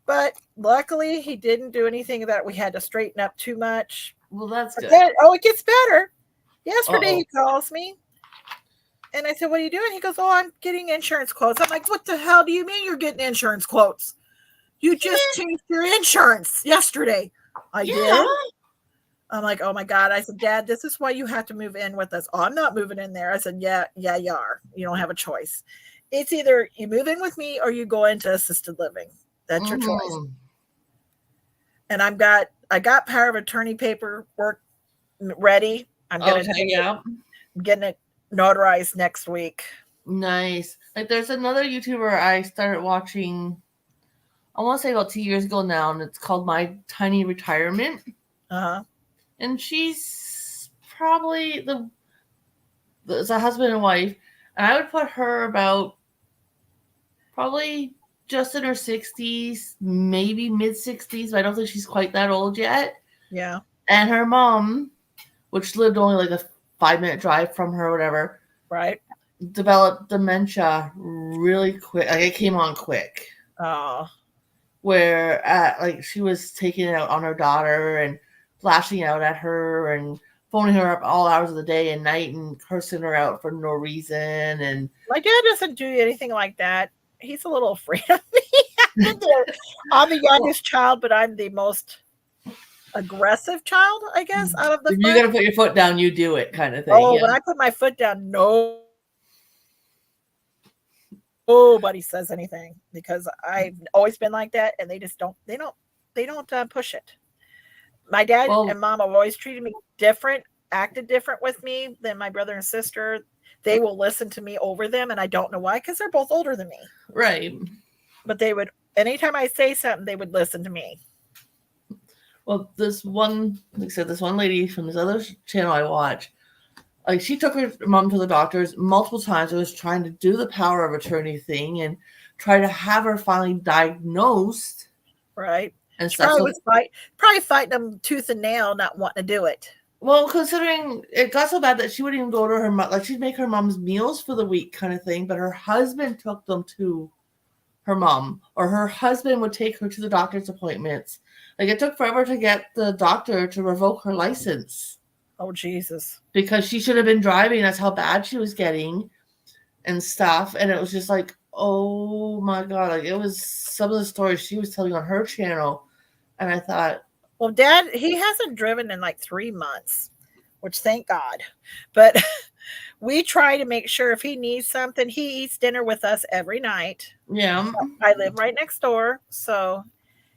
But luckily, he didn't do anything that we had to straighten up too much. Well, that's good. Then, it gets better. Yesterday, Uh-oh. he calls me, and I said, what are you doing? He goes, oh, I'm getting insurance quotes. I'm like, what the hell do you mean you're getting insurance quotes? You just changed your insurance yesterday. I did. I'm like, oh my God. I said, Dad, this is why you have to move in with us. Oh, I'm not moving in there. I said, yeah, you are. You don't have a choice. It's either you move in with me or you go into assisted living. That's your choice. And I got power of attorney paperwork ready. I'm gonna getting it notarized next week. Nice. Like there's another YouTuber I started watching, I want to say about 2 years ago now, and it's called My Tiny Retirement. And she's probably it's a husband and wife, and I would put her about probably just in her 60s, maybe mid 60s, but I don't think she's quite that old yet. Yeah. And her mom, which lived only like a 5-minute drive from her or whatever, right, developed dementia really quick. Like it came on quick. Oh. Where like she was taking it out on her daughter and flashing out at her and phoning her up all hours of the day and night and cursing her out for no reason. And my dad doesn't do anything like that. He's a little afraid of me. I'm the youngest child, but I'm the most aggressive child, I guess, out of the if you gotta put your foot down, you do it kind of thing. Oh, when I put my foot down, nobody says anything because I've always been like that, and they just don't push it. My dad and mom have always treated me different, acted different with me than my brother and sister. They will listen to me over them, and I don't know why, because they're both older than me. Right. But they would, anytime I say something, they would listen to me. Well, this one lady from this other channel I watch, like she took her mom to the doctors multiple times. I was trying to do the power of attorney thing and try to have her finally diagnosed. Right. And stuff. Probably fighting them tooth and nail, not wanting to do it. Well, considering it got so bad that she wouldn't even go to her mom, like she'd make her mom's meals for the week kind of thing, but her husband took them to her mom, or her husband would take her to the doctor's appointments. Like it took forever to get the doctor to revoke her license. Oh, Jesus. Because she should have been driving. That's how bad she was getting and stuff. And it was just like, oh my God. Like it was some of the stories she was telling on her channel. And I thought, well, Dad, he hasn't driven in like 3 months, which thank God. But we try to make sure if he needs something, he eats dinner with us every night. Yeah. I live right next door. So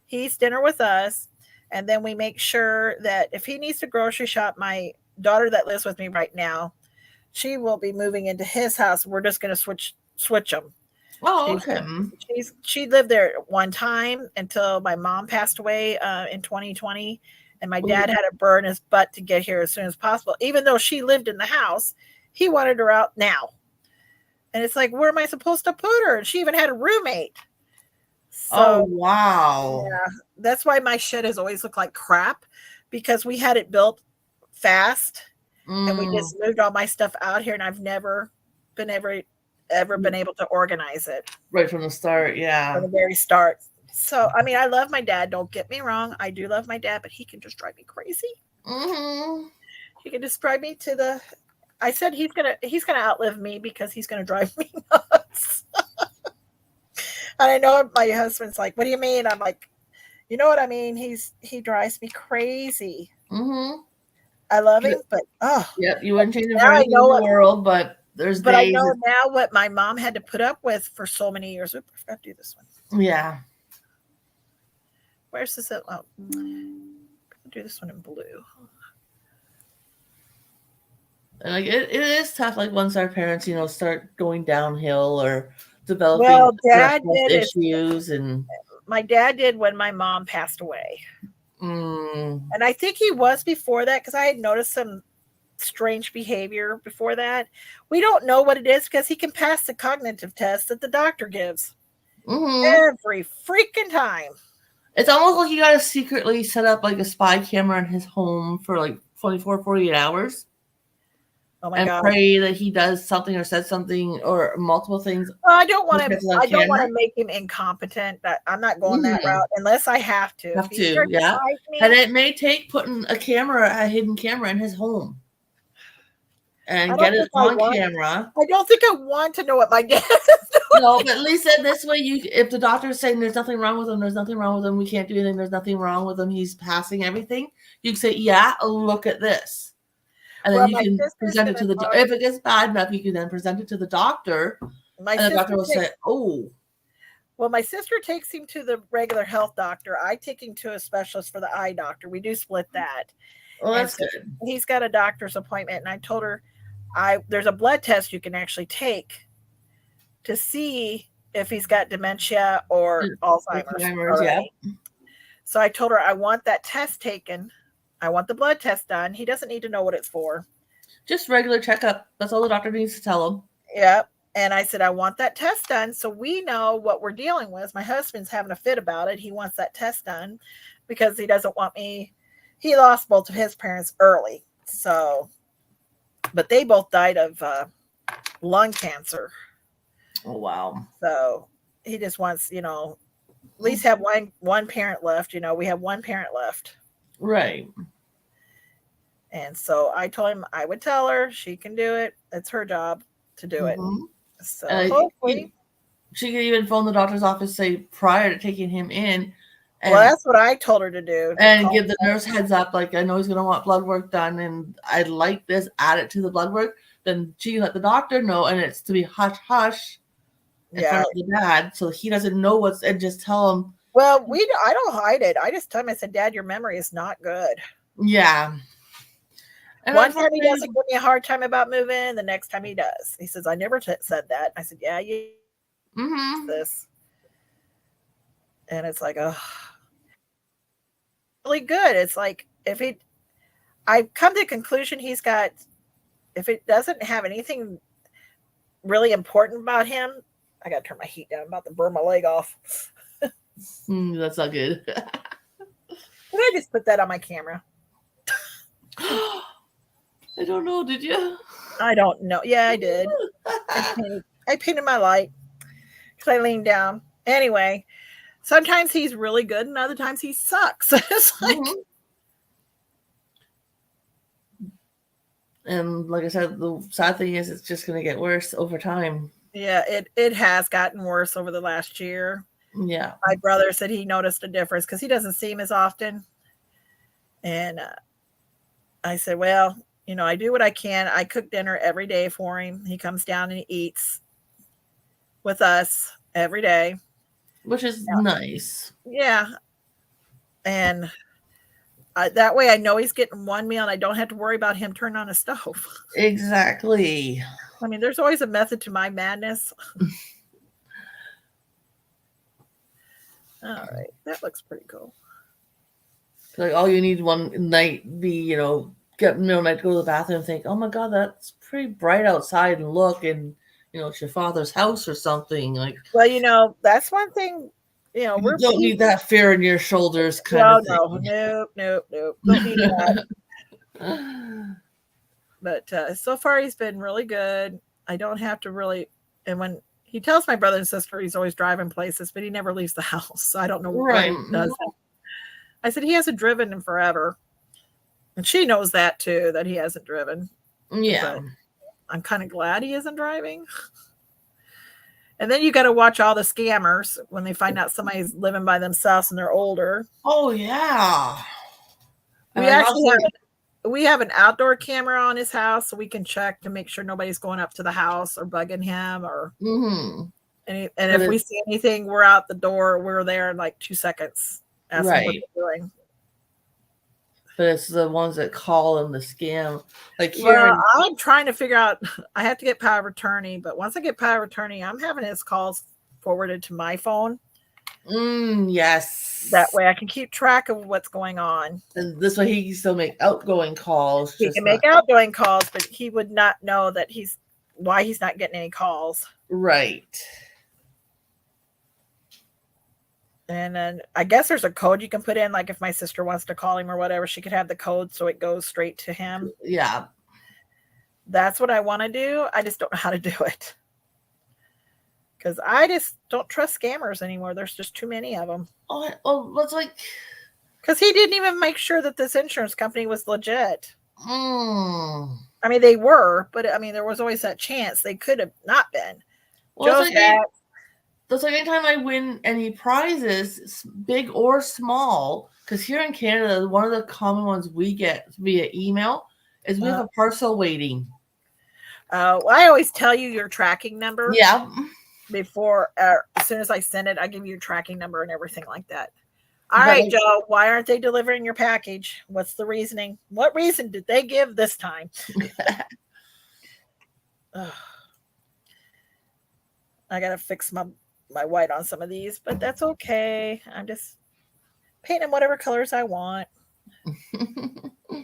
he eats dinner with us. And then we make sure that if he needs to grocery shop, my daughter that lives with me right now, she will be moving into his house. We're just going to switch them. Oh, okay. She lived there at one time until my mom passed away in 2020, and my dad had to burn his butt to get here as soon as possible. Even though she lived in the house, he wanted her out now. And it's like, where am I supposed to put her? And she even had a roommate. Oh, So wow. yeah, that's why my shed has always looked like crap, because we had it built fast and we Mm, just moved all my stuff out here, and I've never been ever been able to organize it right from the start. from Yeah. the very start. So I mean, I love my dad, don't get me wrong. I do love my dad, but he can just drive me crazy. Mm-hmm. He can just drive me to the I said he's gonna outlive me because he's gonna drive me nuts. And I know my husband's like, what do you mean? I'm like, you know what I mean? He drives me crazy. Mm-hmm. I love him, but Yep. You wouldn't change it now for I anything know in the what world, but there's but I days. know now what my mom had to put up with for so many years. Oops, I forgot to do this one. Yeah. Where's this? Oh, do this one in blue. And like it is tough. Like once our parents, start going downhill or developing Well, mental Dad health did is issues, and my dad did when my mom passed away, mm, and I think he was before that because I had noticed some strange behavior before that. We don't know what it is because he can pass the cognitive test that the doctor gives mm-hmm. every freaking time. It's almost like you got to secretly set up like a spy camera in his home for like 24, 48 hours Oh my and god! pray that he does something or says something or multiple things. Well, I don't want to. Because on I don't want camera. to make him incompetent. I'm not going that Mm-hmm. route unless I have to. If Have he to, starts to yeah. bite And me, it may take putting a hidden camera in his home I and don't get it think I on want. camera. I don't think I want to know what my dad is No, doing. but at least in this way, if the doctor is saying there's nothing wrong with him, there's nothing wrong with him, we can't do anything, there's nothing wrong with him, he's passing everything, you can say, yeah, look at this. And then Well, you my can sister's present it gonna to the talk. if it gets bad enough, you can then present it to the doctor, My and the doctor sister will say, takes. oh, Well, my sister takes him to the regular health doctor. I take him to a specialist for the eye doctor. We do split that, well, and that's so good. he's got a doctor's appointment. And I told her, I there's a blood test you can actually take to see if he's got dementia or Alzheimer's Alzheimer's, yeah. already. So I told her I want that test taken. I want the blood test done. He doesn't need to know what it's for. Just regular checkup. That's all the doctor needs to tell him. Yep. And I said, I want that test done so we know what we're dealing with. My husband's having a fit about it. He wants that test done because he doesn't want me. He lost both of his parents early. So, but they both died of lung cancer. Oh, wow. So he just wants, at least have one parent left. We have one parent left. Right. And so I told him I would tell her she can do it. It's her job to do it. Mm-hmm. So hopefully. She could even phone the doctor's office, say, prior to taking him in. And, well, that's what I told her to do. And give the nurse heads up, like, I know he's going to want blood work done, and I'd like this, add it to the blood work. Then she let the doctor know, and it's to be hush-hush in front of the dad, so he doesn't know and just tell him. Well, I don't hide it. I just tell him, I said, Dad, your memory is not good. Yeah. And one time he doesn't give me a hard time about moving. The next time he does. He says, I never said that. I said, yeah, you this. And it's like, oh, really good. It's like, I've come to the conclusion if it doesn't have anything really important about him, I got to turn my heat down. I'm about to burn my leg off. That's not good. Did I just put that on my camera? I don't know. Did you? I don't know. Yeah, I did. I painted my light because I leaned down. Anyway, sometimes he's really good and other times he sucks. It's like, and like I said, the sad thing is it's just going to get worse over time. Yeah, it has gotten worse over the last year. Yeah. My brother said he noticed a difference because he doesn't see him as often. And I said, well, I do what I can. I cook dinner every day for him. He comes down and he eats with us every day. Which is nice. Yeah. And that way I know he's getting one meal and I don't have to worry about him turning on a stove. Exactly. I mean, there's always a method to my madness. All right. That looks pretty cool. Like all you need one night be, get middle night, go to the bathroom and think, oh my God, that's pretty bright outside and look. And, it's your father's house or something. Like, Well, that's one thing. you We're don't need that fear in your shoulders kind no, of no, thing. nope, nope, nope. Don't need that. But so far, he's been really good. I don't have to really. And when he tells my brother and sister he's always driving places, but he never leaves the house. So I don't know why Right. he does that. I said he hasn't driven in forever. And she knows that too, that he hasn't driven. Yeah. But I'm kind of glad he isn't driving. And then you got to watch all the scammers when they find out somebody's living by themselves and they're older. Oh, yeah. We actually have an outdoor camera on his house, so we can check to make sure nobody's going up to the house or bugging him or and if we see anything, we're out the door. We're there in like 2 seconds. Asking what they're doing. But it's the ones that call and the scam. Like here, I'm trying to figure out. I have to get power of attorney, but once I get power of attorney, I'm having his calls forwarded to my phone. Yes. That way I can keep track of what's going on. And this way he can still make outgoing calls. He can make outgoing calls, but he would not know that why he's not getting any calls. Right. And then I guess there's a code you can put in, like if my sister wants to call him or whatever, she could have the code so it goes straight to him. Yeah. That's what I want to do. I just don't know how to do it. Because I just don't trust scammers anymore. There's just too many of them. It's like... Because he didn't even make sure that this insurance company was legit. I mean, they were, but I mean, there was always that chance they could have not been. Well, that's like anytime I win any prizes, big or small, because here in Canada, one of the common ones we get via email is we have a parcel waiting. Well, I always tell you your tracking number. Yeah. Before, as soon as I send it, I give you your tracking number and everything like that. All right, Joe, why aren't they delivering your package? What's the reasoning? What reason did they give this time? I got to fix my white on some of these, but that's okay. I'm just painting whatever colors I want.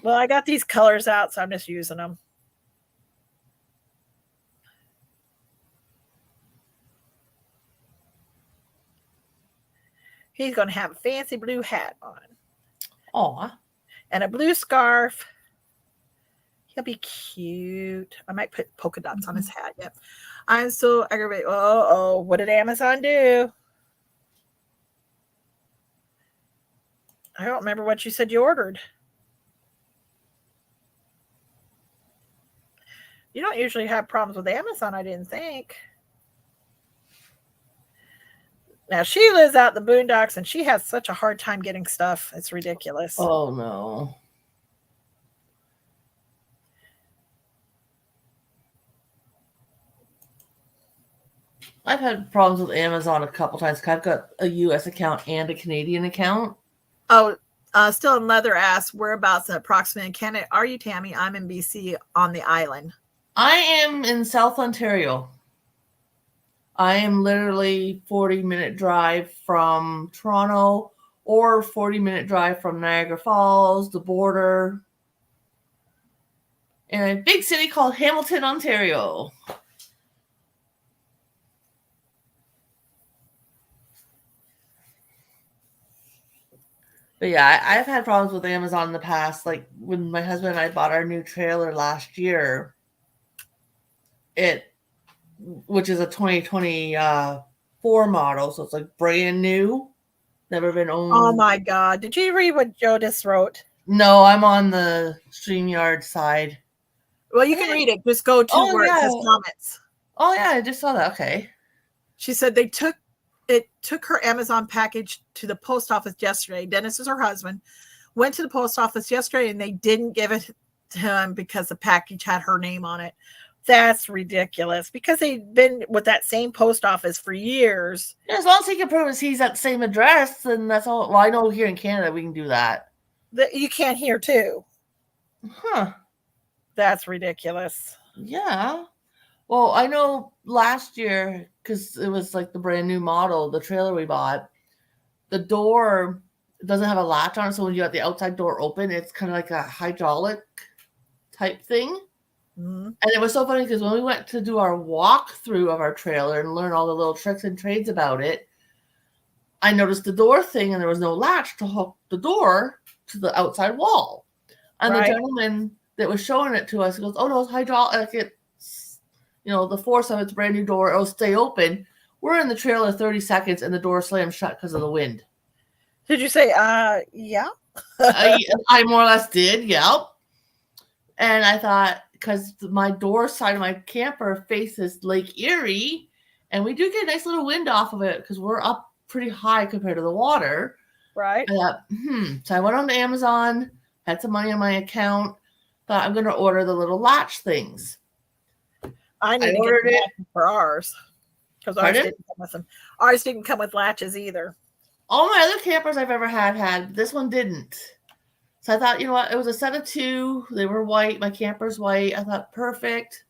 Well, I got these colors out, so I'm just using them. He's going to have a fancy blue hat on. Aw. And a blue scarf. He'll be cute. I might put polka dots on his hat. Yep. I'm so aggravated. Oh, what did Amazon do? I don't remember what you said you ordered. You don't usually have problems with Amazon, I didn't think. Now, she lives out in the boondocks, and she has such a hard time getting stuff. It's ridiculous. Oh, no. I've had problems with Amazon a couple times. I've got a U.S. account and a Canadian account. Oh, still in Leather asks, whereabouts approximately in Canada are you, Tammy? I'm in BC on the island. I am in South Ontario. I am literally 40-minute drive from Toronto or 40-minute drive from Niagara Falls, the border, in a big city called Hamilton, Ontario. But yeah, I've had problems with Amazon in the past. Like when my husband and I bought our new trailer last year, which is a 2024 model, so it's like brand new, never been owned. Oh my God. Did you read what Joe just wrote? No, I'm on the StreamYard side. Well, you can read it. Just go to where it says comments. Oh yeah, I just saw that. Okay. She said it took her Amazon package to the post office yesterday. Dennis is her husband. Went to the post office yesterday and they didn't give it to him because the package had her name on it. That's ridiculous because they've been with that same post office for years. Yeah, as long as he can prove he's at the same address, then that's all. Well, I know here in Canada we can do that. You can't hear too. Huh. That's ridiculous. Yeah. Well, I know last year, because it was like the brand new model, the trailer we bought, the door doesn't have a latch on it. So when you got the outside door open, it's kind of like a hydraulic type thing. Mhm. And it was so funny because when we went to do our walkthrough of our trailer and learn all the little tricks and trades about it, I noticed the door thing and there was no latch to hook the door to the outside wall. And the Right. gentleman that was showing it to us goes, "Oh no, it's hydraulic. It's, the force of its brand new door. It'll stay open." We're in the trailer 30 seconds and the door slammed shut because of the wind. Did you say, yeah? I more or less did, yep. And I thought, because my door side of my camper faces Lake Erie, and we do get a nice little wind off of it because we're up pretty high compared to the water. Right. I thought, So I went on to Amazon, had some money on my account, thought I'm going to order the little latch things. I need to ordered get it for ours because ours didn't come with them. Ours didn't come with latches either. All my other campers I've ever had. This one didn't. So I thought, you know what? It was a set of 2. They were white. My camper's white. I thought, perfect.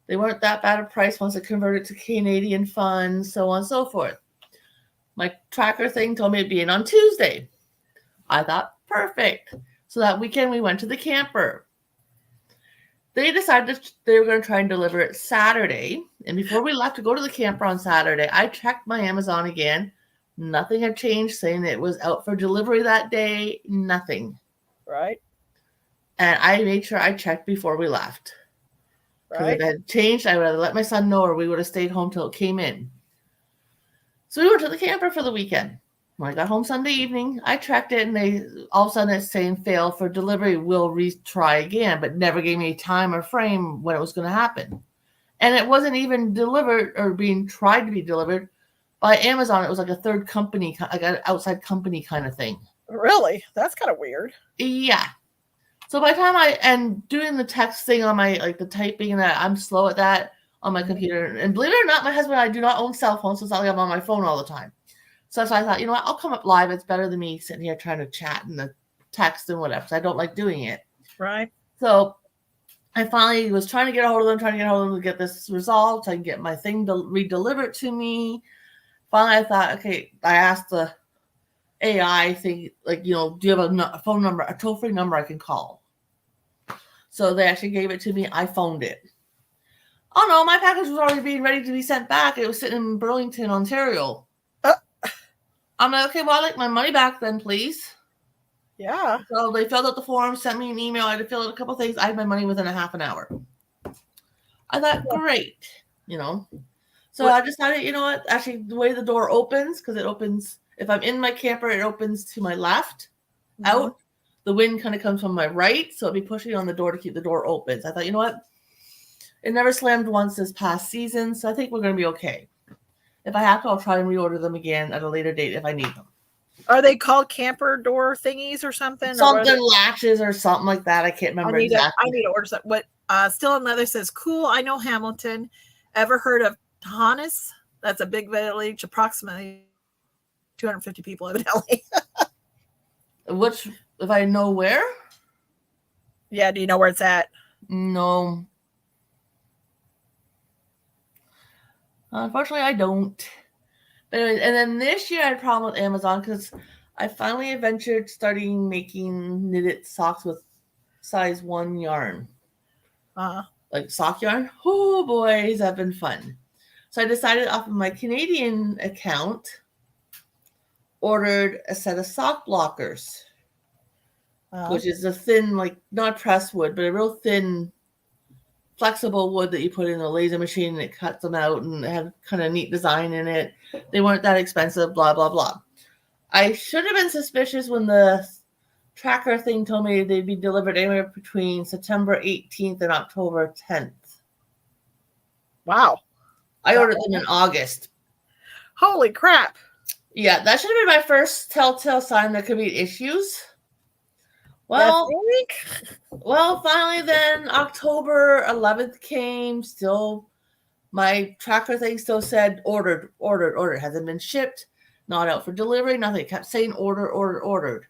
They weren't that bad a price once I converted to Canadian funds, so on and so forth. My tracker thing told me it'd be in on Tuesday. I thought, perfect. So that weekend we went to the camper. They decided they were going to try and deliver it Saturday. And before we left to go to the camper on Saturday, I checked my Amazon again. Nothing had changed, saying it was out for delivery that day. Nothing. Right. And I made sure I checked before we left. Because Right. if it had changed, I would have let my son know, or we would have stayed home till it came in. So we went to the camper for the weekend. When I got home Sunday evening, I checked it, and they all of a sudden it's saying fail for delivery. We'll retry again, but never gave me a time or frame when it was going to happen. And it wasn't even delivered or being tried to be delivered by Amazon. It was like a third company, like an outside company kind of thing. Really? That's kind of weird. Yeah. So by the time and doing the text thing on my, like the typing and that, I'm slow at that on my computer. And believe it or not, my husband and I do not own cell phones, so it's not like I'm on my phone all the time. So that's why I thought, you know what, I'll come up live. It's better than me sitting here trying to chat and the text and whatever. So I don't like doing it. Right. So I finally was trying to get a hold of them, to get this resolved so I can get my thing re-delivered to me. Finally, I thought, okay, I asked the AI thing, like, do you have a phone number, a toll-free number I can call? So they actually gave it to me. I phoned it. Oh no, my package was already being ready to be sent back. It was sitting in Burlington, Ontario. I'm like, okay, well, I'd like my money back then, please. Yeah. So they filled out the form, sent me an email. I had to fill out a couple things. I had my money within a half an hour. I thought, great, So I decided, you know what? Actually, the way the door opens, because it opens, if I'm in my camper, it opens to my left, out. The wind kind of comes from my right, so it'd be pushing on the door to keep the door open. So I thought, you know what? It never slammed once this past season, so I think we're going to be okay. If I have to, I'll try and reorder them again at a later date if I need them. Are they called camper door thingies or something? Something latches or something like that. I can't remember exactly. I need to order something. What Still Another says, cool, I know Hamilton. Ever heard of Tahanis? That's a big village, approximately 250 people evidently. Which, if I know where? Yeah, do you know where it's at? No. Unfortunately, I don't. But anyway, and then this year I had a problem with Amazon because I finally ventured starting making knitted socks with size 1 yarn. Like sock yarn. Oh, boys, that have been fun. So I decided off of my Canadian account, ordered a set of sock blockers, which is a thin, like not pressed wood, but a real thin, flexible wood that you put in a laser machine and it cuts them out, and it had kind of neat design in it. They weren't that expensive, blah, blah, blah. I should have been suspicious when the tracker thing told me they'd be delivered anywhere between September 18th and October 10th. Wow. I ordered them in August. Holy crap. Yeah, that should have been my first telltale sign there could be issues. Well, finally then October 11th came. Still, my tracker thing still said ordered. Hasn't been shipped, not out for delivery, nothing. It kept saying ordered.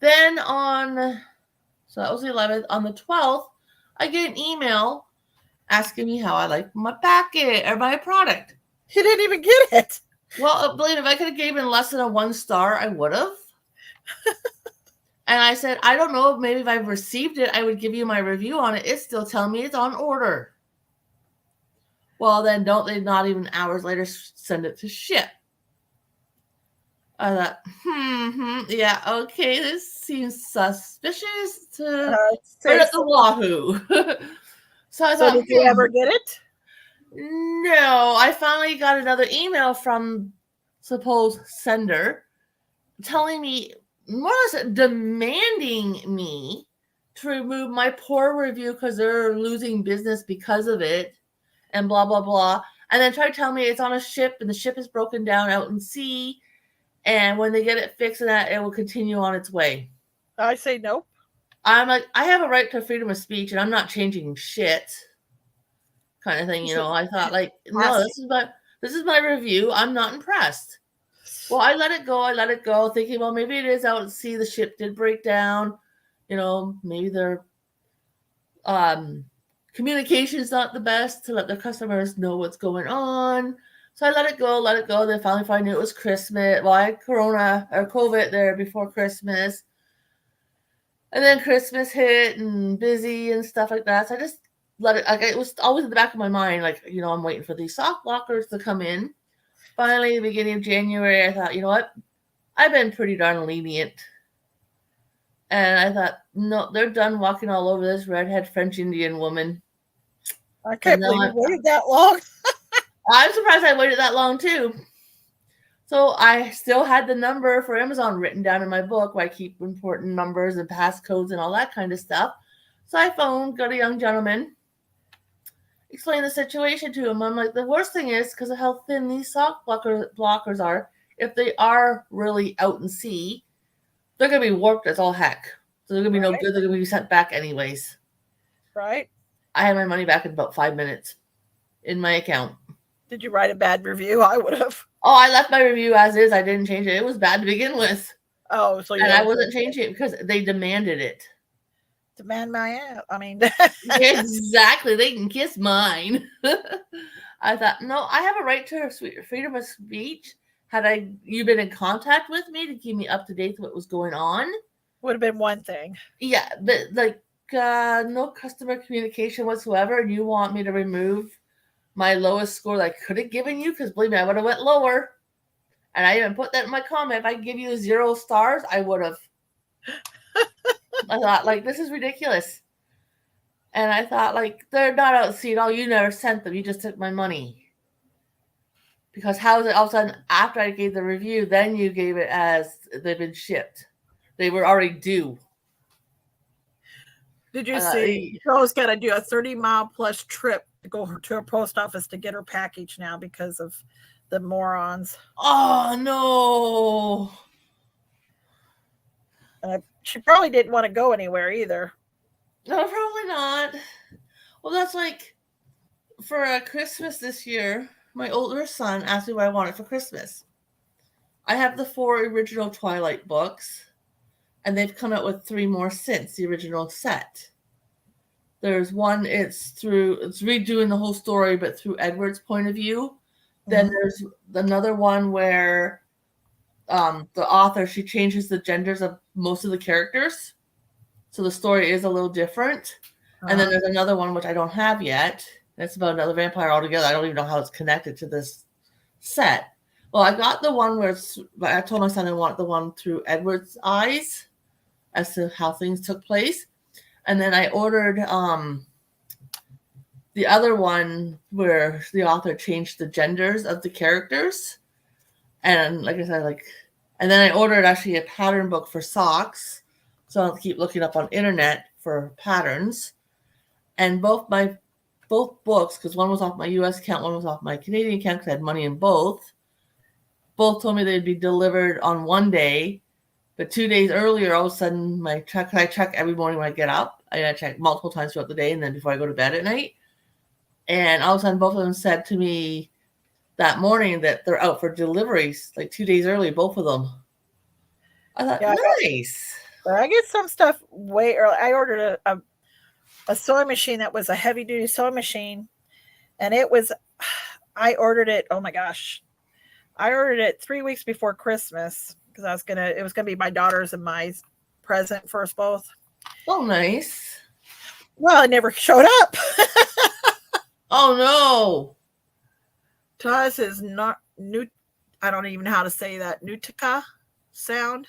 Then so that was the 11th. On the 12th, I get an email asking me how I like my packet or my product. You didn't even get it. Well, believe me, if I could have given less than a 1 star, I would have. And I said, I don't know, maybe if I've received it, I would give you my review on it. It's still telling me it's on order. Well, then don't they not even hours later send it to ship? I thought, yeah, okay, this seems suspicious to right at the wahoo. So I thought, did you ever get it? No, I finally got another email from supposed sender telling me, more or less demanding me to remove my poor review because they're losing business because of it, and blah blah blah. And then try to tell me it's on a ship and the ship is broken down out in sea, and when they get it fixed and that, it will continue on its way. I say nope. I'm like, I have a right to freedom of speech, and I'm not changing shit, kind of thing. I thought, like, no, this is my review. I'm not impressed. Well, I let it go, thinking, well, maybe it is out at sea. The ship did break down. Maybe their communication is not the best to let their customers know what's going on. So I let it go. Then finally find out it was Christmas. Well, I had Corona or COVID there before Christmas. And then Christmas hit and busy and stuff like that. So I just let it. It was always in the back of my mind, like, I'm waiting for these sock blockers to come in. Finally, the beginning of January, I thought, you know what? I've been pretty darn lenient. And I thought, no, they're done walking all over this redhead French Indian woman. I can't believe you waited that long. I'm surprised I waited that long, too. So I still had the number for Amazon written down in my book where I keep important numbers and passcodes and all that kind of stuff. So I got a young gentleman, explained the situation to him. I'm like, the worst thing is, because of how thin these sock blockers are, if they are really out in sea, they're going to be warped as all heck. So they're going to be no good. They're going to be sent back anyways. Right. I had my money back in about 5 minutes in my account. Did you write a bad review? I would have. Oh, I left my review as is. I didn't change it. It was bad to begin with. Oh, so and I wasn't changing it because they demanded it. Demand my ass. I mean, exactly. They can kiss mine. I thought, no, I have a right to freedom of speech. Had you been in contact with me to keep me up to date with what was going on, would have been one thing. Yeah, but like no customer communication whatsoever, and you want me to remove my lowest score that I could have given you? Because believe me, I would have went lower. And I even put that in my comment. If I give you 0 stars, I would have. I thought, like, this is ridiculous. And I thought, like, they're not out at sea at all. You never sent them. You just took my money. Because how is it all of a sudden, after I gave the review, then you gave it as they've been shipped? They were already due. Did you see? Rose got to do a 30-mile plus trip to go to a post office to get her package now because of the morons. Oh, no. She probably didn't want to go anywhere either. No, probably not. Well, that's like for Christmas this year, my older son asked me what I wanted for Christmas. I have the 4 original Twilight books, and they've come out with 3 more since the original set. There's one, it's redoing the whole story, but through Edward's point of view. Then there's another one where the author, she changes the genders of most of the characters. So the story is a little different. And then there's another one, which I don't have yet. It's about another vampire altogether. I don't even know how it's connected to this set. Well, I got the one where I told my son I want the one through Edward's eyes as to how things took place. And then I ordered the other one where the author changed the genders of the characters. And like I said, and then I ordered actually a pattern book for socks. So I'll keep looking up on internet for patterns. And both books, because one was off my US account, one was off my Canadian account because I had money in both told me they'd be delivered on one day. But 2 days earlier, all of a sudden, I check every morning when I get up. I check multiple times throughout the day and then before I go to bed at night. And all of a sudden, both of them said to me that morning that they're out for deliveries, like 2 days early, both of them. I thought, nice. I get some stuff way early. I ordered a sewing machine that was a heavy-duty sewing machine. And I ordered it, oh my gosh. I ordered it 3 weeks before Christmas because it was gonna be my daughter's and my present for us both. Oh, nice. Well, it never showed up. Oh no. Taz is not new. I don't even know how to say that. Nutica sound.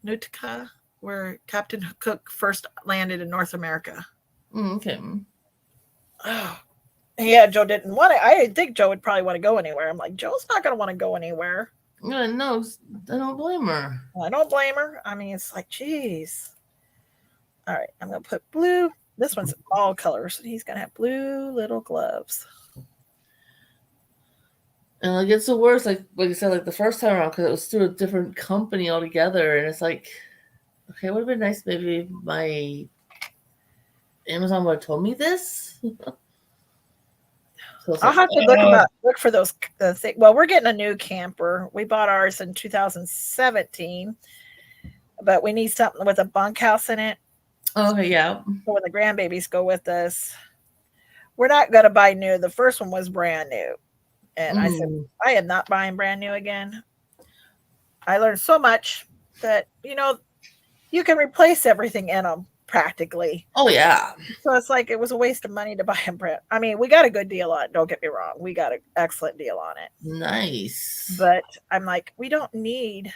Nutica, where Captain Cook first landed in North America. Okay. Oh. Yeah, Joe didn't want it. I didn't think Joe would probably want to go anywhere. I'm like, Joe's not going to want to go anywhere. Yeah, no, I don't blame her. I don't blame her. I mean, it's like, geez. All right, I'm going to put blue. This one's all colors. He's going to have blue little gloves. And it gets the worst, like I said, like the first time around, because it was through a different company altogether. And it's like, okay, it would have been nice maybe my Amazon would have told me this. So I'll have to look for those things. Well, we're getting a new camper. We bought ours in 2017, but we need something with a bunkhouse in it. Okay, yeah. So when the grandbabies go with us, we're not going to buy new. The first one was brand new. And I said, I am not buying brand new again. I learned so much that, you can replace everything in them practically. Oh, yeah. So it's like it was a waste of money to buy them brand. I mean, we got a good deal on it. Don't get me wrong. We got an excellent deal on it. Nice. But I'm like, we don't need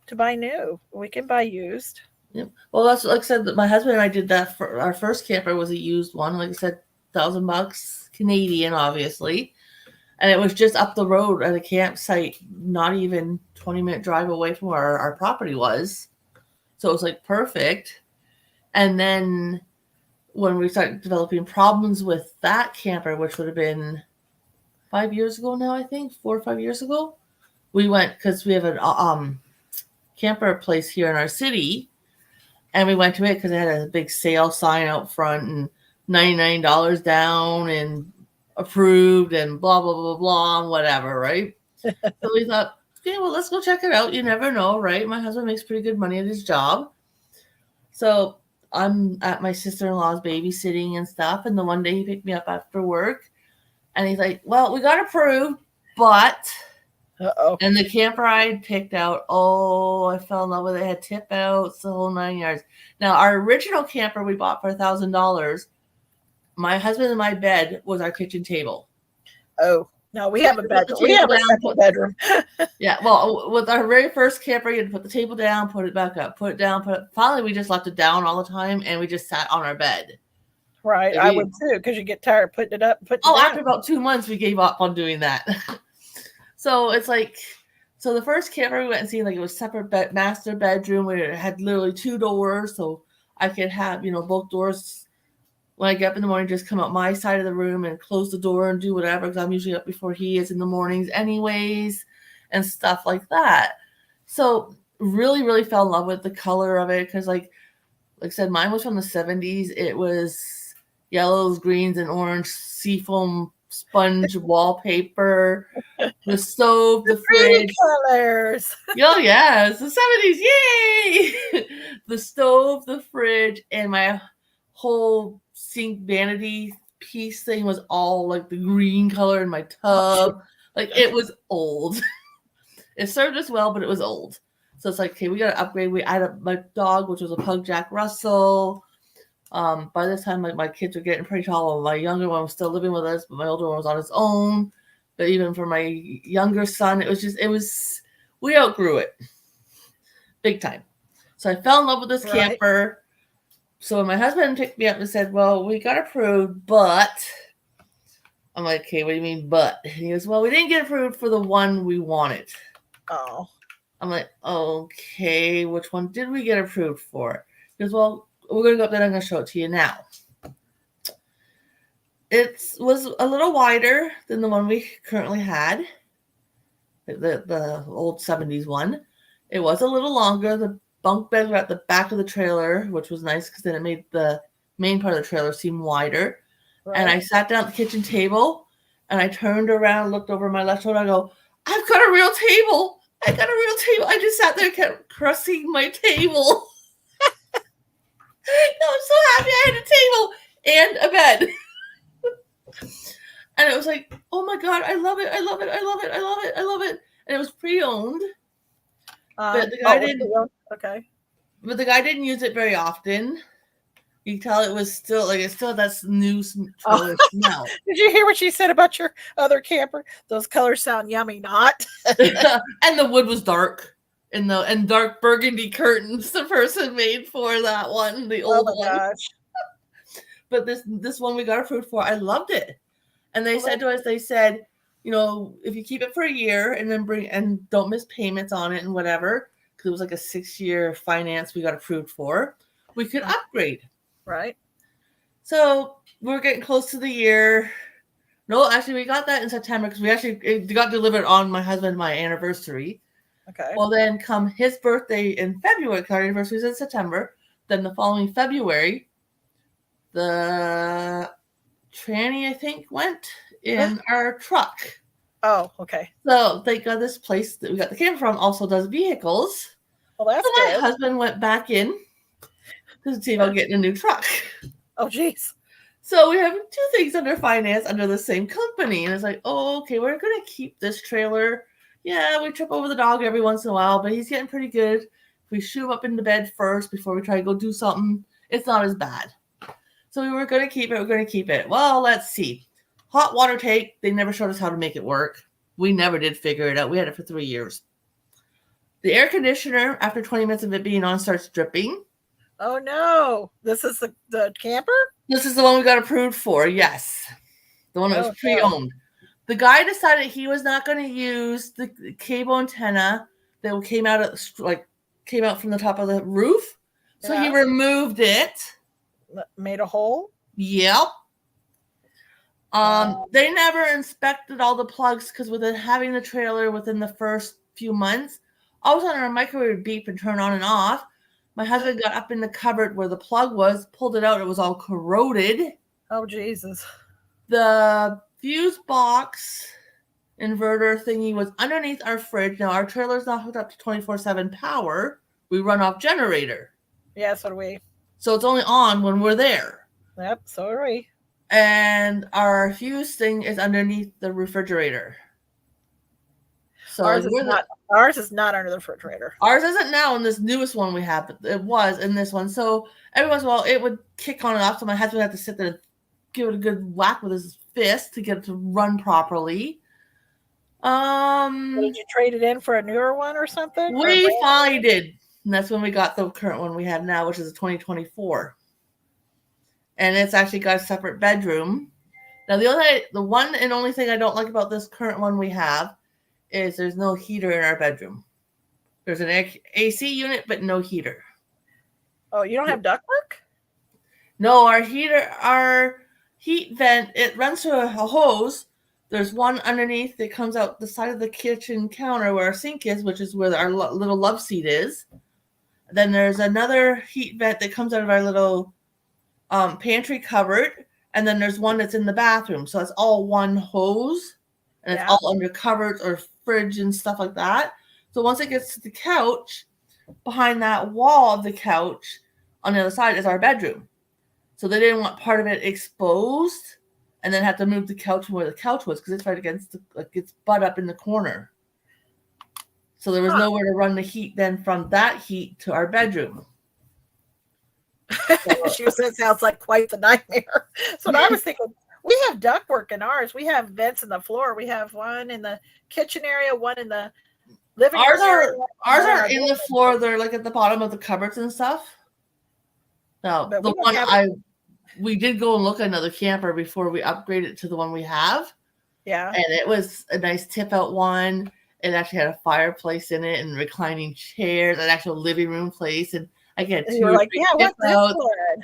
to buy new. We can buy used. Yep. Well, that's like I said, my husband and I did that for our first camper was a used one. Like I said, $1,000 Canadian, obviously. And it was just up the road at a campsite, not even 20-minute drive away from where our property was. So it was like perfect. And then when we started developing problems with that camper, which would have been 5 years ago now, I think 4 or 5 years ago, we went because we have a camper place here in our city, and we went to it because it had a big sale sign out front and $99 down and approved and blah blah blah blah and whatever, right? So we thought, okay, well, let's go check it out. You never know, right? My husband makes pretty good money at his job, so I'm at my sister-in-law's babysitting and stuff. And the one day he picked me up after work, and he's like, "Well, we got approved, but." And the camper I had picked out, I fell in love with it. It had tip outs, the whole 9 yards. Now, our original camper we bought for $1,000. My husband and my bed was our kitchen table. Oh, no, we have a bedroom. We have a second bedroom. Yeah, well, with our very first camper, you had to put the table down, put it back up, put it down, put it. Finally, we just left it down all the time, and we just sat on our bed. Right, I would too, because you get tired of putting it up, putting it down. After about 2 months, we gave up on doing that. So it's like, the first camper we went and seen, like, it was separate master bedroom where it had literally 2 doors, so I could have, both doors. When I get up in the morning, just come out my side of the room and close the door and do whatever, because I'm usually up before he is in the mornings anyways, and stuff like that. So really, really fell in love with the color of it, because like I said, mine was from the 70s. It was yellows, greens, and orange seafoam sponge wallpaper, the stove, the fridge. Colors. Oh, yeah, it's the 70s. Yay! The stove, the fridge, and my whole sink vanity piece thing was all like the green color in my tub. Like, it was old. It served us well, but it was old. So it's like, okay, we got to upgrade. I had my dog, which was a pug Jack Russell. By this time, my kids were getting pretty tall. My younger one was still living with us, but my older one was on his own. But even for my younger son, we outgrew it big time. So I fell in love with this camper. So when my husband picked me up and said, well, we got approved, but I'm like, okay, what do you mean, but? And he goes, well, we didn't get approved for the one we wanted. Oh. I'm like, okay, which one did we get approved for? He goes, well, we're going to go up there and I'm going to show it to you now. It was a little wider than the one we currently had, the old 70s one. It was a little longer. The bunk beds were at the back of the trailer, which was nice because then it made the main part of the trailer seem wider. Right. And I sat down at the kitchen table and I turned around, looked over my left shoulder. I go, I've got a real table. I just sat there, kept caressing my table. I'm so happy I had a table and a bed. And it was like, oh my God, I love it. And it was pre-owned. But the guy didn't. Okay. But the guy didn't use it very often. You can tell it still had that new trailer smell. Did you hear what she said about your other camper? Those colors sound yummy, not? And the wood was dark. And dark burgundy curtains the person made for that one, the old one. Gosh. But this one we got approved for, I loved it. And they said to us, if you keep it for a year and then don't miss payments on it and whatever, because it was like a 6-year finance we got approved for, we could upgrade. Right. So we're getting close to the year. No, actually, we got that in September because it got delivered on my husband and my anniversary. Okay. Well, then come his birthday in February, our anniversary is in September. Then the following February, the tranny, I think, went in our truck. Oh, okay. So thank God this place that we got the camper from also does vehicles. Well, that's so good. My husband went back in to see about getting a new truck. Oh, geez. So we have 2 things under finance under the same company. And it's like, oh, okay, we're going to keep this trailer. Yeah, we trip over the dog every once in a while, but he's getting pretty good. If we shoo him up into bed first before we try to go do something, it's not as bad. So we were going to keep it. Well, let's see. Hot water tank, they never showed us how to make it work. We never did figure it out. We had it for 3 years. The air conditioner, after 20 minutes of it being on, starts dripping. Oh, no. This is the camper? This is the one we got approved for, yes. The one that was pre-owned. No. The guy decided he was not going to use the cable antenna that came out from the top of the roof. So he removed it. Made a hole? Yep. They never inspected all the plugs because within having the trailer within the first few months, all of a sudden our microwave would beep and turn on and off. My husband got up in the cupboard where the plug was, pulled it out. It was all corroded. Oh, Jesus. The fuse box inverter thingy was underneath our fridge. Now, our trailer's not hooked up to 24/7 power. We run off generator. Yeah, so do we. So it's only on when we're there. Yep, so are we. And our fuse thing is underneath the refrigerator. So ours is not under the refrigerator. Ours isn't now in this newest one we have, but it was in this one. So every once in a while it would kick on and off. So my husband had to sit there and give it a good whack with his fist to get it to run properly. Did you trade it in for a newer one or something? We finally did. And that's when we got the current one we have now, which is a 2024. And it's actually got a separate bedroom. Now the one and only thing I don't like about this current one we have is there's no heater in our bedroom. There's an AC unit, but no heater. Oh, you don't have ductwork? No, our heat vent, it runs through a hose. There's one underneath that comes out the side of the kitchen counter where our sink is, which is where our little love seat is. Then there's another heat vent that comes out of our little pantry cupboard. And then there's one that's in the bathroom. So it's all one hose. And it's all under cupboards or fridge and stuff like that. So once it gets to the couch, behind that wall of the couch on the other side is our bedroom. So they didn't want part of it exposed and then have to move the couch from where the couch was because it's right against its butt up in the corner. So there was nowhere to run the heat then from that heat to our bedroom. She said it sounds like quite the nightmare. So I was thinking, we have ductwork in ours. We have vents in the floor. We have one in the kitchen area, one in the living room. Ours are in the floor. They're like at the bottom of the cupboards and stuff. No, the one we did go and look at another camper before we upgraded to the one we have. Yeah. And it was a nice tip out one. It actually had a fireplace in it and reclining chairs, an actual living room place. And again, you were like, yeah, what's this one?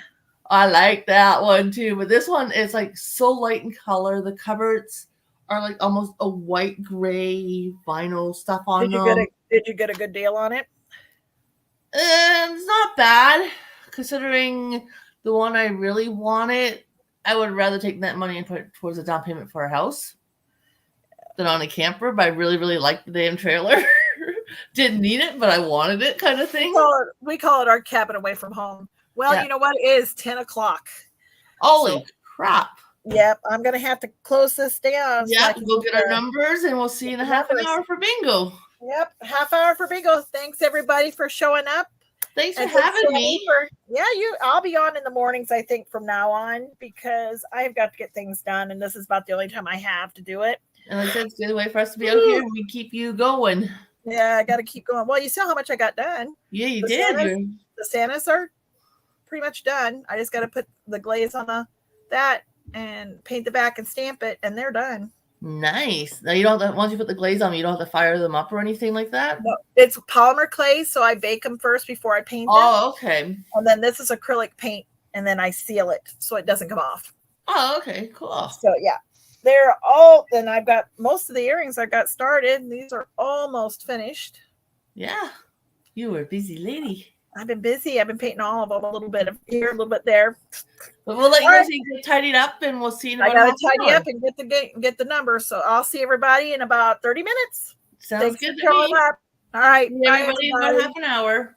I like that one too, but this one is like so light in color. The cupboards are like almost a white gray vinyl stuff on them. Did you get a good deal on it? It's not bad considering the one I really wanted. I would rather take that money and put it towards a down payment for a house than on a camper. But I really, really like the damn trailer. Didn't need it, but I wanted it, kind of thing. We call it our cabin away from home. Well, you know what? It is 10 o'clock. Holy crap. Yep. I'm going to have to close this down. Yeah, we'll get our numbers and we'll see you in a half an hour for bingo. Yep. Half hour for bingo. Thanks, everybody, for showing up. Thanks for And thanks, having Sandy, me. I'll be on in the mornings, I think, from now on, because I've got to get things done, and this is about the only time I have to do it. And like I said, it's a good way for us to be out here and we keep you going. Yeah, I got to keep going. Well, you saw how much I got done. Yeah, you The did. The Santas are pretty much done. I just got to put the glaze on that and paint the back and stamp it, and they're done. Nice. Now you don't have to, once you put the glaze on, you don't have to fire them up or anything like that? No, it's polymer clay, so I bake them first before I paint them. Oh, okay. And then this is acrylic paint, and then I seal it so it doesn't come off. Oh, okay, cool. So yeah, they're all, and I've got most of the earrings I got started. These are almost finished. Yeah, you were a busy lady. I've been busy. I've been painting all of them, a little bit of here, a little bit there. But we'll let you know so you get tidied up, and we'll see you in about I gotta tidy up and get the number. So I'll see everybody in about 30 minutes. Sounds Thanks good for showing up. All right, bye, everybody. In about half an hour.